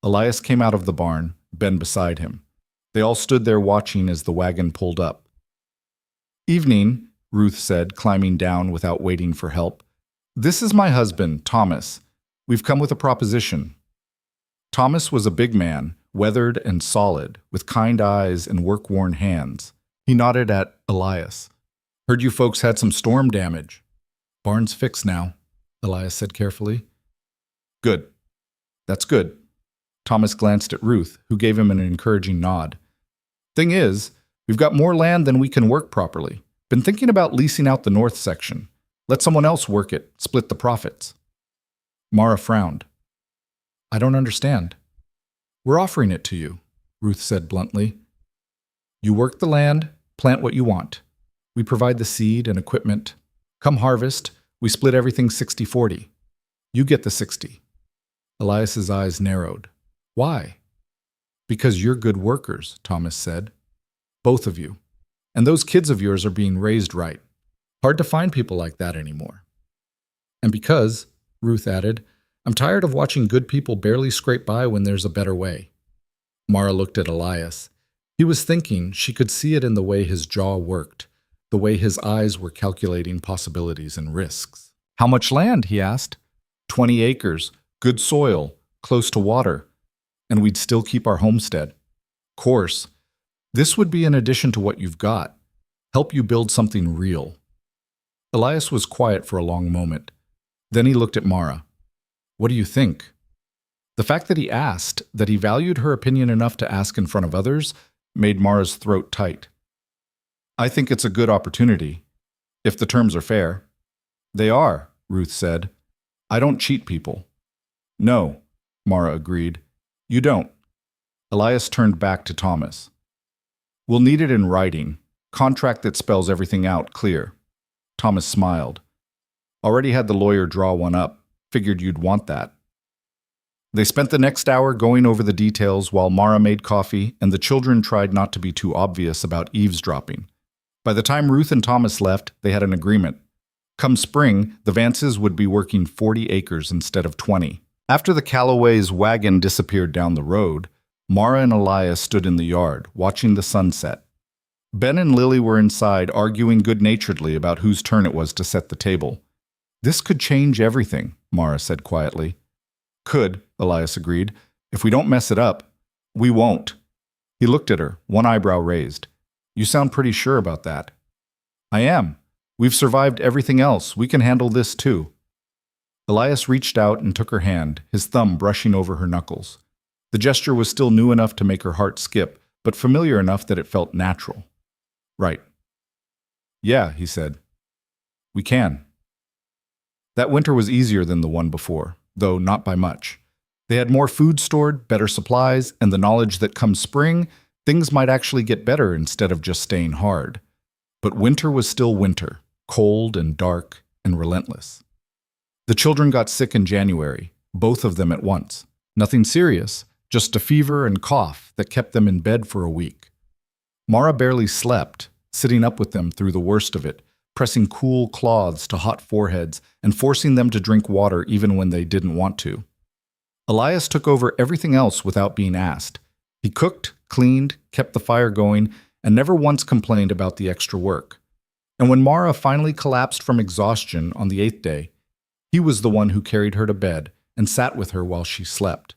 Elias came out of the barn, Ben beside him. They all stood there watching as the wagon pulled up. "Evening," Ruth said, climbing down without waiting for help. "This is my husband, Thomas. We've come with a proposition." Thomas was a big man, weathered and solid, with kind eyes and work-worn hands. He nodded at Elias. "Heard you folks had some storm damage." "Barn's fixed now," Elias said carefully. "Good. That's good." Thomas glanced at Ruth, who gave him an encouraging nod. "Thing is, we've got more land than we can work properly. Been thinking about leasing out the north section. Let someone else work it, split the profits." Mara frowned. "I don't understand." "We're offering it to you," Ruth said bluntly. "You work the land, plant what you want. We provide the seed and equipment. Come harvest, we split everything 60-40. You get the 60. Elias's eyes narrowed. "Why?" "Because you're good workers," Thomas said. "Both of you. And those kids of yours are being raised right. Hard to find people like that anymore." "And because," Ruth added, "I'm tired of watching good people barely scrape by when there's a better way." Mara looked at Elias. He was thinking, she could see it in the way his jaw worked, the way his eyes were calculating possibilities and risks. "How much land?" he asked. 20 acres, good soil, close to water, and we'd still keep our homestead. Course. This would be in addition to what you've got. Help you build something real." Elias was quiet for a long moment. Then he looked at Mara. "What do you think?" The fact that he asked, that he valued her opinion enough to ask in front of others, made Mara's throat tight. "I think it's a good opportunity, if the terms are fair." "They are," Ruth said. "I don't cheat people." "No," Mara agreed. "You don't." Elias turned back to Thomas. "We'll need it in writing, contract that spells everything out clear. Thomas smiled. Already had the lawyer draw one up. Figured you'd want that. They spent the next hour going over the details while Mara made coffee and the children tried not to be too obvious about eavesdropping. By the time Ruth and Thomas left, they had an agreement. Come spring, the Vances would be working 40 acres instead of 20. After the Calloway's wagon disappeared down the road, Mara and Elias stood in the yard, watching the sunset. Ben and Lily were inside, arguing good-naturedly about whose turn it was to set the table. This could change everything, Mara said quietly. Could, Elias agreed. If we don't mess it up, we won't. He looked at her, one eyebrow raised. You sound pretty sure about that. I am. We've survived everything else. We can handle this too. Elias reached out and took her hand, his thumb brushing over her knuckles. The gesture was still new enough to make her heart skip, but familiar enough that it felt natural. Right. Yeah, he said. We can. That winter was easier than the one before, though not by much. They had more food stored, better supplies, and the knowledge that come spring, things might actually get better instead of just staying hard. But winter was still winter, cold and dark and relentless. The children got sick in January, both of them at once. Nothing serious, just a fever and cough that kept them in bed for a week. Mara barely slept, sitting up with them through the worst of it, pressing cool cloths to hot foreheads and forcing them to drink water even when they didn't want to. Elias took over everything else without being asked. He cooked, cleaned, kept the fire going, and never once complained about the extra work. And when Mara finally collapsed from exhaustion on the 8th day, he was the one who carried her to bed and sat with her while she slept.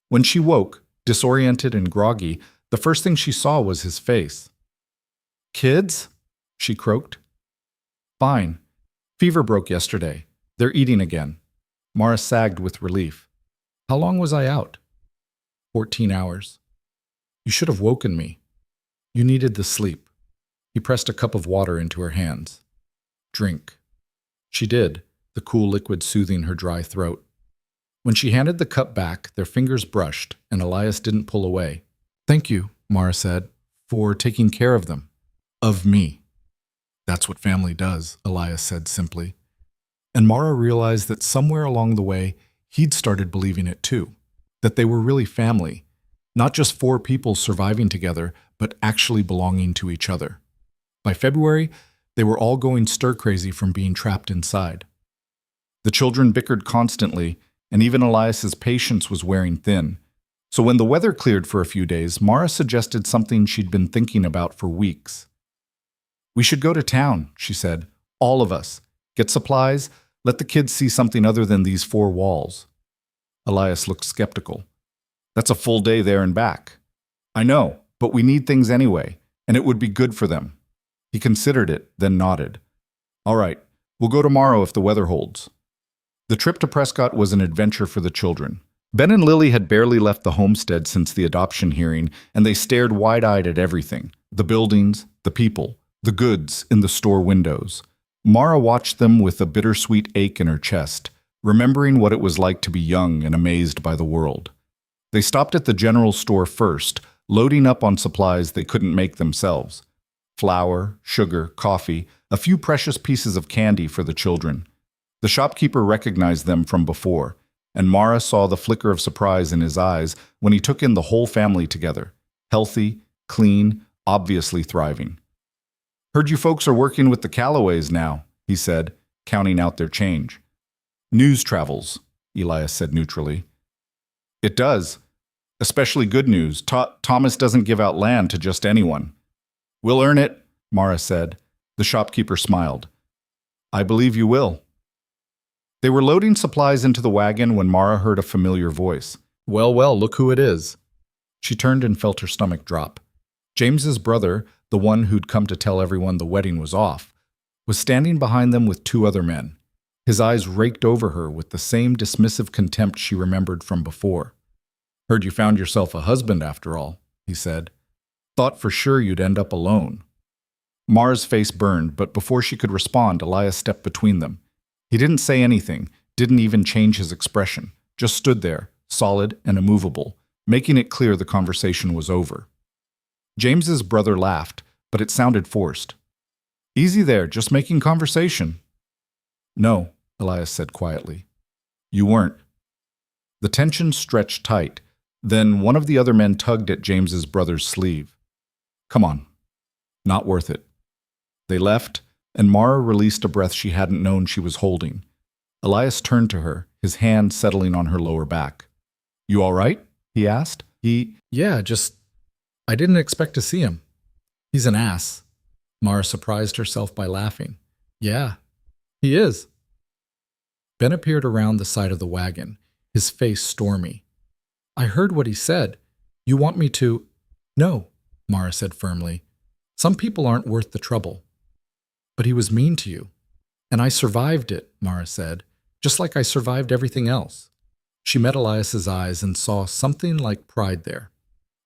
When she woke, disoriented and groggy, the first thing she saw was his face. Kids? She croaked. Fine. Fever broke yesterday. They're eating again. Mara sagged with relief. How long was I out? 14 hours. You should have woken me. You needed the sleep. He pressed a cup of water into her hands. Drink. She did, the cool liquid soothing her dry throat. When she handed the cup back, their fingers brushed, and Elias didn't pull away. Thank you, Mara said, for taking care of them. Of me. That's what family does, Elias said simply. And Mara realized that somewhere along the way, he'd started believing it too. That they were really family. Not just 4 people surviving together, but actually belonging to each other. By February, they were all going stir-crazy from being trapped inside. The children bickered constantly, and even Elias's patience was wearing thin. So when the weather cleared for a few days, Mara suggested something she'd been thinking about for weeks. We should go to town, she said. All of us. Get supplies, let the kids see something other than these 4 walls. Elias looked skeptical. That's a full day there and back. I know, but we need things anyway, and it would be good for them. He considered it, then nodded. All right, we'll go tomorrow if the weather holds. The trip to Prescott was an adventure for the children. Ben and Lily had barely left the homestead since the adoption hearing, and they stared wide-eyed at everything. The buildings, the people, the goods in the store windows. Mara watched them with a bittersweet ache in her chest, remembering what it was like to be young and amazed by the world. They stopped at the general store first, loading up on supplies they couldn't make themselves. Flour, sugar, coffee, a few precious pieces of candy for the children. The shopkeeper recognized them from before, and Mara saw the flicker of surprise in his eyes when he took in the whole family together, healthy, clean, obviously thriving. Heard you folks are working with the Calloways now, he said, counting out their change. News travels, Elias said neutrally. It does. Especially good news. Thomas doesn't give out land to just anyone. We'll earn it, Mara said. The shopkeeper smiled. I believe you will. They were loading supplies into the wagon when Mara heard a familiar voice. Well, well, look who it is. She turned and felt her stomach drop. James's brother, the one who'd come to tell everyone the wedding was off, was standing behind them with 2 other men. His eyes raked over her with the same dismissive contempt she remembered from before. Heard you found yourself a husband after all, he said. Thought for sure you'd end up alone. Mara's face burned, but before she could respond, Elias stepped between them. He didn't say anything, didn't even change his expression, just stood there, solid and immovable, making it clear the conversation was over. James's brother laughed, but it sounded forced. Easy there, just making conversation. No, Elias said quietly. You weren't. The tension stretched tight. Then one of the other men tugged at James's brother's sleeve. Come on. Not worth it. They left, and Mara released a breath she hadn't known she was holding. Elias turned to her, his hand settling on her lower back. You all right? He asked. Yeah, I didn't expect to see him. He's an ass. Mara surprised herself by laughing. Yeah, he is. Ben appeared around the side of the wagon, his face stormy. I heard what he said. You want me to… No, Mara said firmly. Some people aren't worth the trouble. But he was mean to you. And I survived it, Mara said, just like I survived everything else. She met Elias's eyes and saw something like pride there.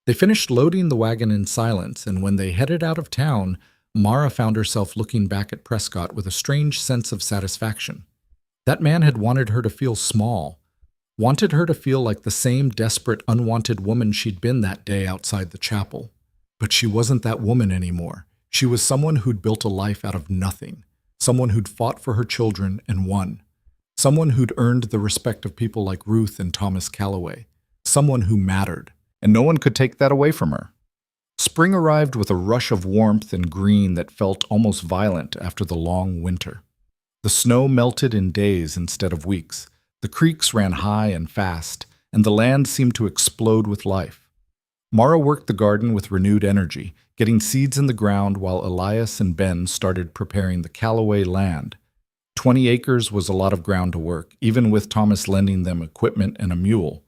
They finished loading the wagon in silence, and when they headed out of town, Mara found herself looking back at Prescott with a strange sense of satisfaction. That man had wanted her to feel small, wanted her to feel like the same desperate, unwanted woman she'd been that day outside the chapel. But she wasn't that woman anymore. She was someone who'd built a life out of nothing, someone who'd fought for her children and won, someone who'd earned the respect of people like Ruth and Thomas Calloway, someone who mattered. And no one could take that away from her. Spring arrived with a rush of warmth and green that felt almost violent after the long winter. The snow melted in days instead of weeks. The creeks ran high and fast, and the land seemed to explode with life. Mara worked the garden with renewed energy, getting seeds in the ground while Elias and Ben started preparing the Calloway land. 20 acres was a lot of ground to work, even with Thomas lending them equipment and a mule.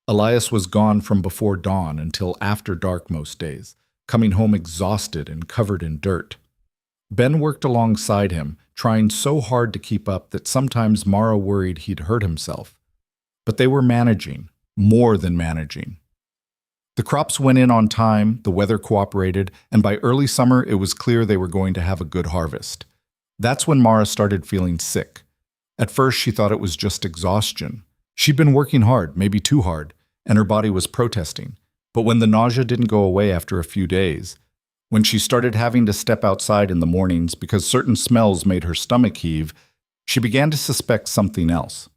Elias was gone from before dawn until after dark most days, coming home exhausted and covered in dirt. Ben worked alongside him, trying so hard to keep up that sometimes Mara worried he'd hurt himself. But they were managing, more than managing. The crops went in on time, the weather cooperated, and by early summer it was clear they were going to have a good harvest. That's when Mara started feeling sick. At first she thought it was just exhaustion. She'd been working hard, maybe too hard, and her body was protesting. But when the nausea didn't go away after a few days, when she started having to step outside in the mornings because certain smells made her stomach heave, she began to suspect something else.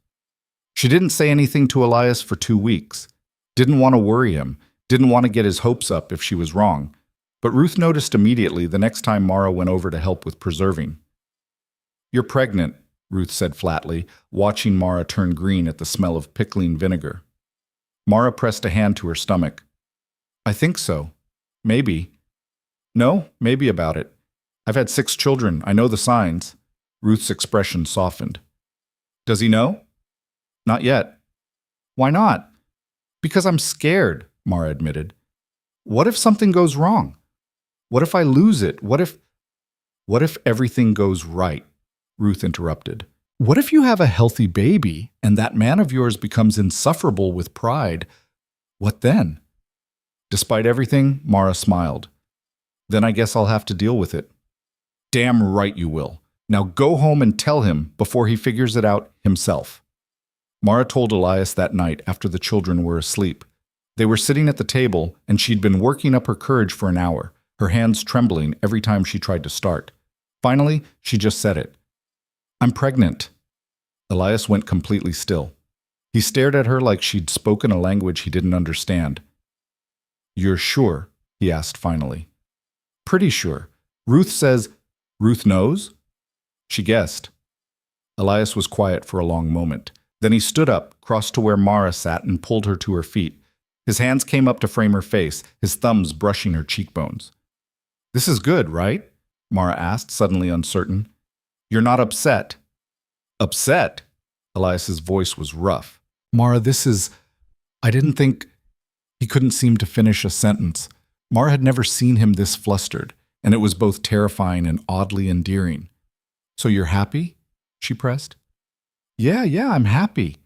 She didn't say anything to Elias for 2 weeks, didn't want to worry him, didn't want to get his hopes up if she was wrong. But Ruth noticed immediately the next time Mara went over to help with preserving. You're pregnant, Ruth said flatly, watching Mara turn green at the smell of pickling vinegar. Mara pressed a hand to her stomach. I think so. Maybe. No, maybe about it. I've had 6 children. I know the signs. Ruth's expression softened. Does he know? Not yet. Why not? Because I'm scared, Mara admitted. What if something goes wrong? What if I lose it? What if everything goes right? Ruth interrupted. What if you have a healthy baby and that man of yours becomes insufferable with pride? What then? Despite everything, Mara smiled. Then I guess I'll have to deal with it. Damn right you will. Now go home and tell him before he figures it out himself. Mara told Elias that night after the children were asleep. They were sitting at the table, and she'd been working up her courage for an hour, her hands trembling every time she tried to start. Finally, she just said it. I'm pregnant. Elias went completely still. He stared at her like she'd spoken a language he didn't understand. You're sure? He asked finally. Pretty sure. Ruth says, Ruth knows? She guessed. Elias was quiet for a long moment. Then he stood up, crossed to where Mara sat, and pulled her to her feet. His hands came up to frame her face, his thumbs brushing her cheekbones. This is good, right? Mara asked, suddenly uncertain. You're not upset. Upset? Elias's voice was rough. Mara, I didn't think… He couldn't seem to finish a sentence. Mara had never seen him this flustered, and it was both terrifying and oddly endearing. So you're happy? She pressed. Yeah, I'm happy.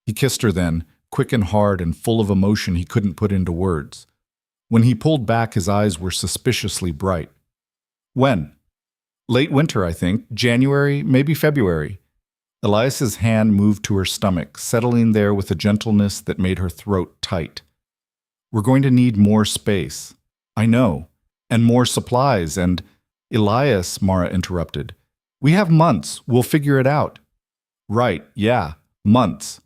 He kissed her then, quick and hard and full of emotion he couldn't put into words. When he pulled back, his eyes were suspiciously bright. When? Late winter, I think. January, maybe February. Elias's hand moved to her stomach, settling there with a gentleness that made her throat tight. We're going to need more space. I know. And more supplies, and Elias, Mara interrupted. We have months. We'll figure it out. Right, yeah, months.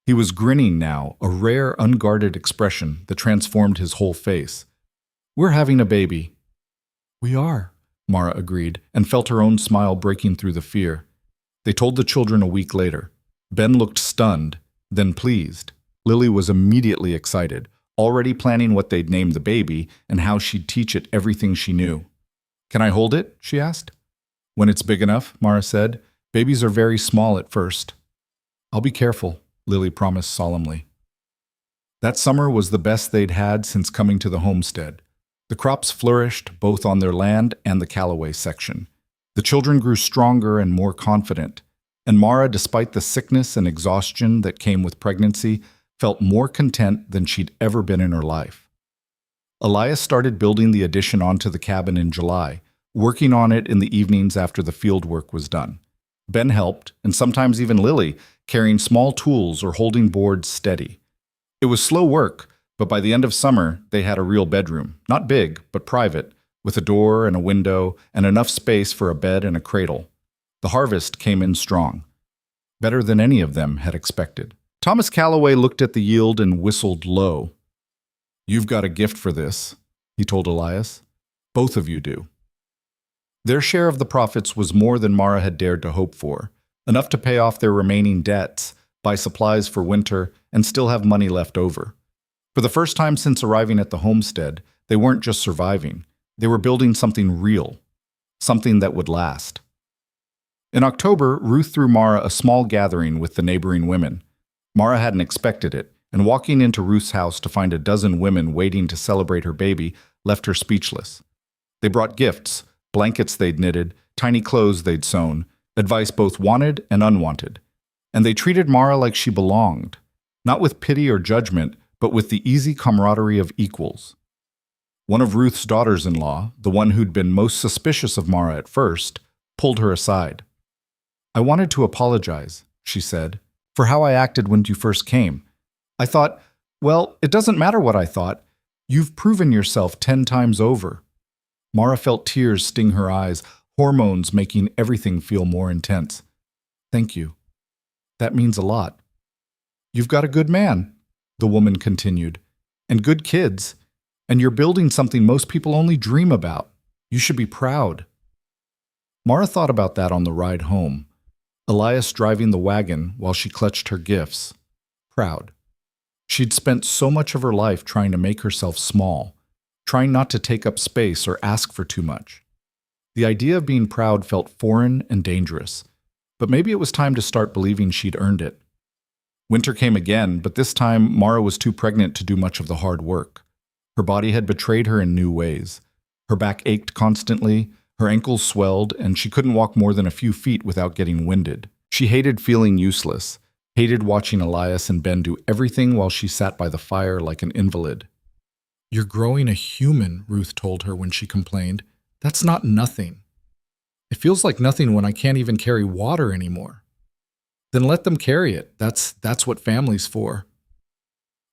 He was grinning now, a rare, unguarded expression that transformed his whole face. We're having a baby. We are, Mara agreed, and felt her own smile breaking through the fear. They told the children a week later. Ben looked stunned, then pleased. Lily was immediately excited, already planning what they'd name the baby and how she'd teach it everything she knew. Can I hold it? She asked. When it's big enough, Mara said. Babies are very small at first. I'll be careful, Lily promised solemnly. That summer was the best they'd had since coming to the homestead. The crops flourished both on their land and the Callaway section. The children grew stronger and more confident, and Mara, despite the sickness and exhaustion that came with pregnancy, felt more content than she'd ever been in her life. Elias started building the addition onto the cabin in July, working on it in the evenings after the field work was done. Ben helped, and sometimes even Lily, carrying small tools or holding boards steady. It was slow work, but by the end of summer, they had a real bedroom, not big, but private, with a door and a window and enough space for a bed and a cradle. The harvest came in strong, better than any of them had expected. Thomas Callaway looked at the yield and whistled low. You've got a gift for this, he told Elias. Both of you do. Their share of the profits was more than Mara had dared to hope for, enough to pay off their remaining debts, buy supplies for winter, and still have money left over. For the first time since arriving at the homestead, they weren't just surviving. They were building something real, something that would last. In October, Ruth threw Mara a small gathering with the neighboring women. Mara hadn't expected it, and walking into Ruth's house to find a dozen women waiting to celebrate her baby left her speechless. They brought gifts, blankets they'd knitted, tiny clothes they'd sewn, advice both wanted and unwanted. And they treated Mara like she belonged, not with pity or judgment, but with the easy camaraderie of equals. One of Ruth's daughters-in-law, the one who'd been most suspicious of Mara at first, pulled her aside. I wanted to apologize, she said, for how I acted when you first came. I thought, well, it doesn't matter what I thought. You've proven yourself 10 times over. Mara felt tears sting her eyes, hormones making everything feel more intense. Thank you. That means a lot. You've got a good man, the woman continued, and good kids, and you're building something most people only dream about. You should be proud. Mara thought about that on the ride home, Elias driving the wagon while she clutched her gifts. Proud. She'd spent so much of her life trying to make herself small, trying not to take up space or ask for too much. The idea of being proud felt foreign and dangerous, but maybe it was time to start believing she'd earned it. Winter came again, but this time Mara was too pregnant to do much of the hard work. Her body had betrayed her in new ways. Her back ached constantly, her ankles swelled, and she couldn't walk more than a few feet without getting winded. She hated feeling useless, hated watching Elias and Ben do everything while she sat by the fire like an invalid. You're growing a human, Ruth told her when she complained. That's not nothing. It feels like nothing when I can't even carry water anymore. Then let them carry it. That's what family's for.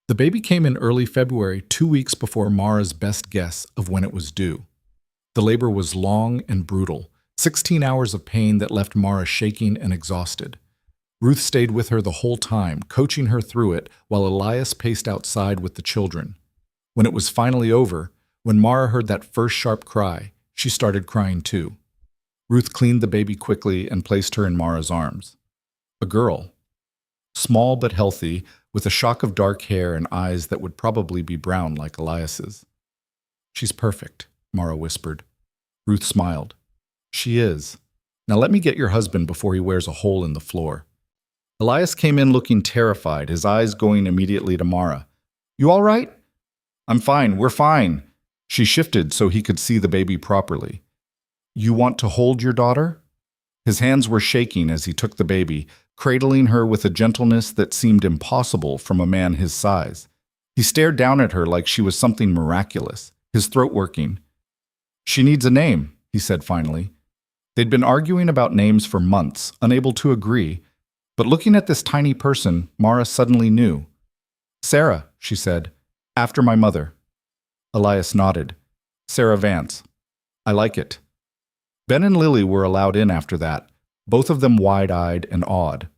The baby came in early February, 2 weeks before Mara's best guess of when it was due. The labor was long and brutal, 16 hours of pain that left Mara shaking and exhausted. Ruth stayed with her the whole time, coaching her through it while Elias paced outside with the children. When it was finally over, when Mara heard that first sharp cry, she started crying too. Ruth cleaned the baby quickly and placed her in Mara's arms. A girl. Small but healthy, with a shock of dark hair and eyes that would probably be brown like Elias's. She's perfect, Mara whispered. Ruth smiled. She is. Now let me get your husband before he wears a hole in the floor. Elias came in looking terrified, his eyes going immediately to Mara. You all right? I'm fine, we're fine. She shifted so he could see the baby properly. You want to hold your daughter? His hands were shaking as he took the baby, cradling her with a gentleness that seemed impossible from a man his size. He stared down at her like she was something miraculous, his throat working. She needs a name, he said finally. They'd been arguing about names for months, unable to agree, but looking at this tiny person, Mara suddenly knew. Sarah, she said, after my mother. Elias nodded. Sarah Vance. I like it. Ben and Lily were allowed in after that, both of them wide-eyed and awed.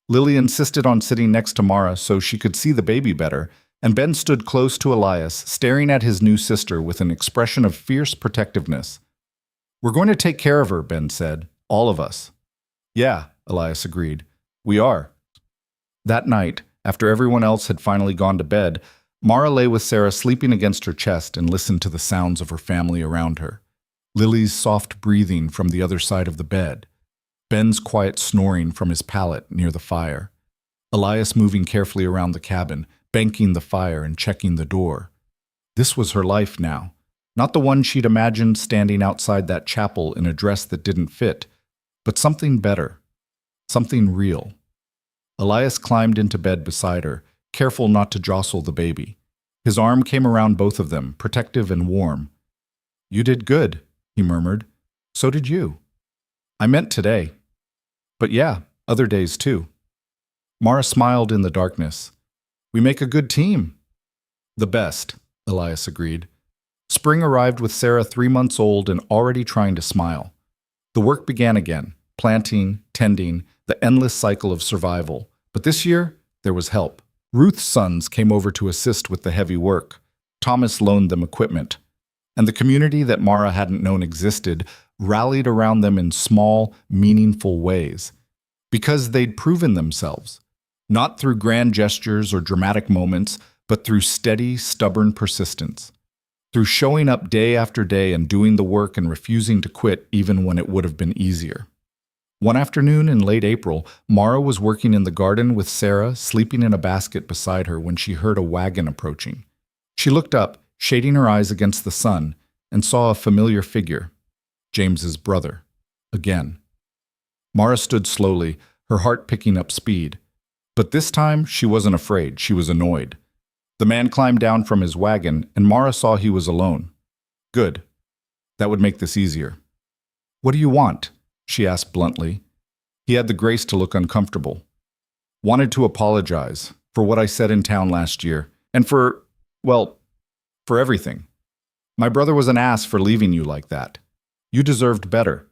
Lily insisted on sitting next to Mara so she could see the baby better, and Ben stood close to Elias, staring at his new sister with an expression of fierce protectiveness. "We're going to take care of her," Ben said. "All of us." "Yeah," Elias agreed. "We are." That night, after everyone else had finally gone to bed, Mara lay with Sarah sleeping against her chest and listened to the sounds of her family around her. Lily's soft breathing from the other side of the bed. Ben's quiet snoring from his pallet near the fire. Elias moving carefully around the cabin, banking the fire and checking the door. This was her life now. Not the one she'd imagined standing outside that chapel in a dress that didn't fit, but something better. Something real. Elias climbed into bed beside her, careful not to jostle the baby. His arm came around both of them, protective and warm. "You did good," he murmured. "So did you." "I meant today. But yeah, other days too." Mara smiled in the darkness. "We make a good team." "The best," Elias agreed. Spring arrived with Sarah 3 months old and already trying to smile. The work began again, planting, tending, the endless cycle of survival. But this year, there was help. Ruth's sons came over to assist with the heavy work. Thomas loaned them equipment. And the community that Mara hadn't known existed rallied around them in small, meaningful ways. Because they'd proven themselves. Not through grand gestures or dramatic moments, but through steady, stubborn persistence. Through showing up day after day and doing the work and refusing to quit even when it would have been easier. One afternoon in late April, Mara was working in the garden with Sarah sleeping in a basket beside her when she heard a wagon approaching. She looked up, shading her eyes against the sun, and saw a familiar figure. James's brother. Again. Mara stood slowly, her heart picking up speed. But this time, she wasn't afraid, she was annoyed. The man climbed down from his wagon, and Mara saw he was alone. Good. That would make this easier. "What do you want?" she asked bluntly. He had the grace to look uncomfortable. "Wanted to apologize for what I said in town last year, and for everything. My brother was an ass for leaving you like that. You deserved better."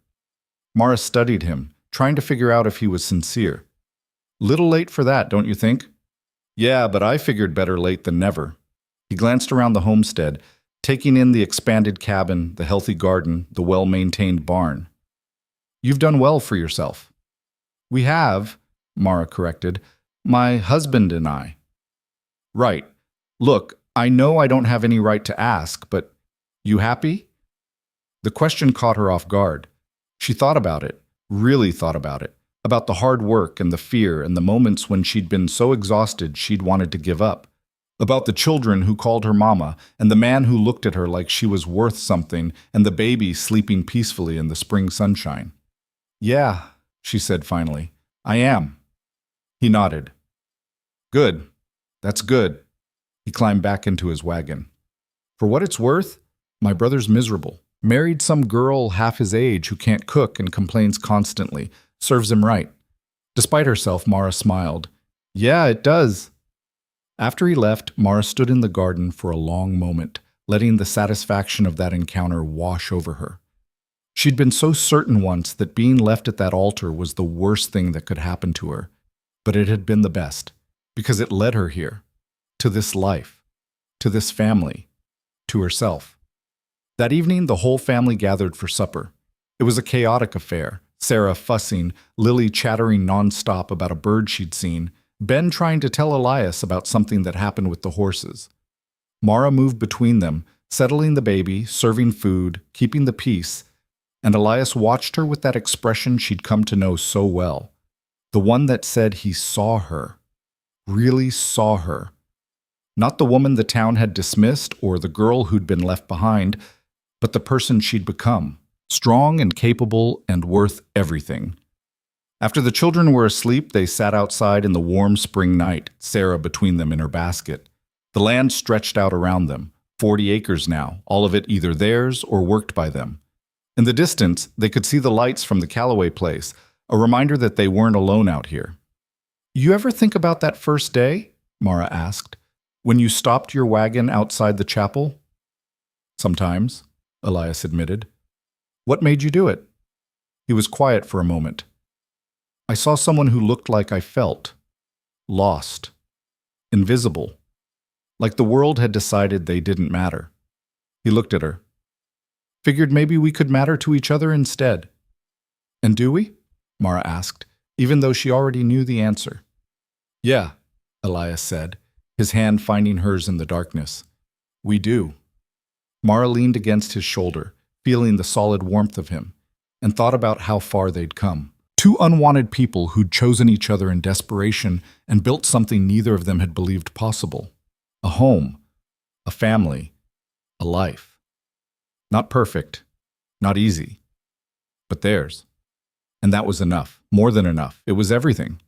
Mara studied him, trying to figure out if he was sincere. "Little late for that, don't you think?" "Yeah, but I figured better late than never." He glanced around the homestead, taking in the expanded cabin, the healthy garden, the well-maintained barn. "You've done well for yourself." "We have," Mara corrected. "My husband and I." "Right. Look, I know I don't have any right to ask, but you happy?" The question caught her off guard. She thought about it, really thought about it, about the hard work and the fear and the moments when she'd been so exhausted she'd wanted to give up, about the children who called her mama and the man who looked at her like she was worth something and the baby sleeping peacefully in the spring sunshine. "Yeah," she said finally, "I am." He nodded. "Good. That's good." He climbed back into his wagon. "For what it's worth, my brother's miserable. Married some girl half his age who can't cook and complains constantly. Serves him right." Despite herself, Mara smiled. "Yeah, it does." After he left, Mara stood in the garden for a long moment, letting the satisfaction of that encounter wash over her. She'd been so certain once that being left at that altar was the worst thing that could happen to her, but it had been the best, because it led her here, to this life, to this family, to herself. That evening, the whole family gathered for supper. It was a chaotic affair, Sarah fussing, Lily chattering nonstop about a bird she'd seen, Ben trying to tell Elias about something that happened with the horses. Mara moved between them, settling the baby, serving food, keeping the peace, and Elias watched her with that expression she'd come to know so well, the one that said he saw her, really saw her. Not the woman the town had dismissed or the girl who'd been left behind, but the person she'd become, strong and capable and worth everything. After the children were asleep, they sat outside in the warm spring night, Sarah between them in her basket. The land stretched out around them, 40 acres now, all of it either theirs or worked by them. In the distance, they could see the lights from the Calloway place, a reminder that they weren't alone out here. "You ever think about that first day?" Mara asked. "When you stopped your wagon outside the chapel?" "Sometimes," Elias admitted. "What made you do it?" He was quiet for a moment. I saw someone who looked like I felt. Lost. Invisible. Like the world had decided they didn't matter. He looked at her. Figured maybe we could matter to each other instead. And do we? Mara asked, even though she already knew the answer. Yeah, Elias said, his hand finding hers in the darkness. We do. Mara leaned against his shoulder, feeling the solid warmth of him, and thought about how far they'd come. Two unwanted people who'd chosen each other in desperation and built something neither of them had believed possible. A home, a family, a life. Not perfect, not easy, but theirs. And that was enough, more than enough. It was everything.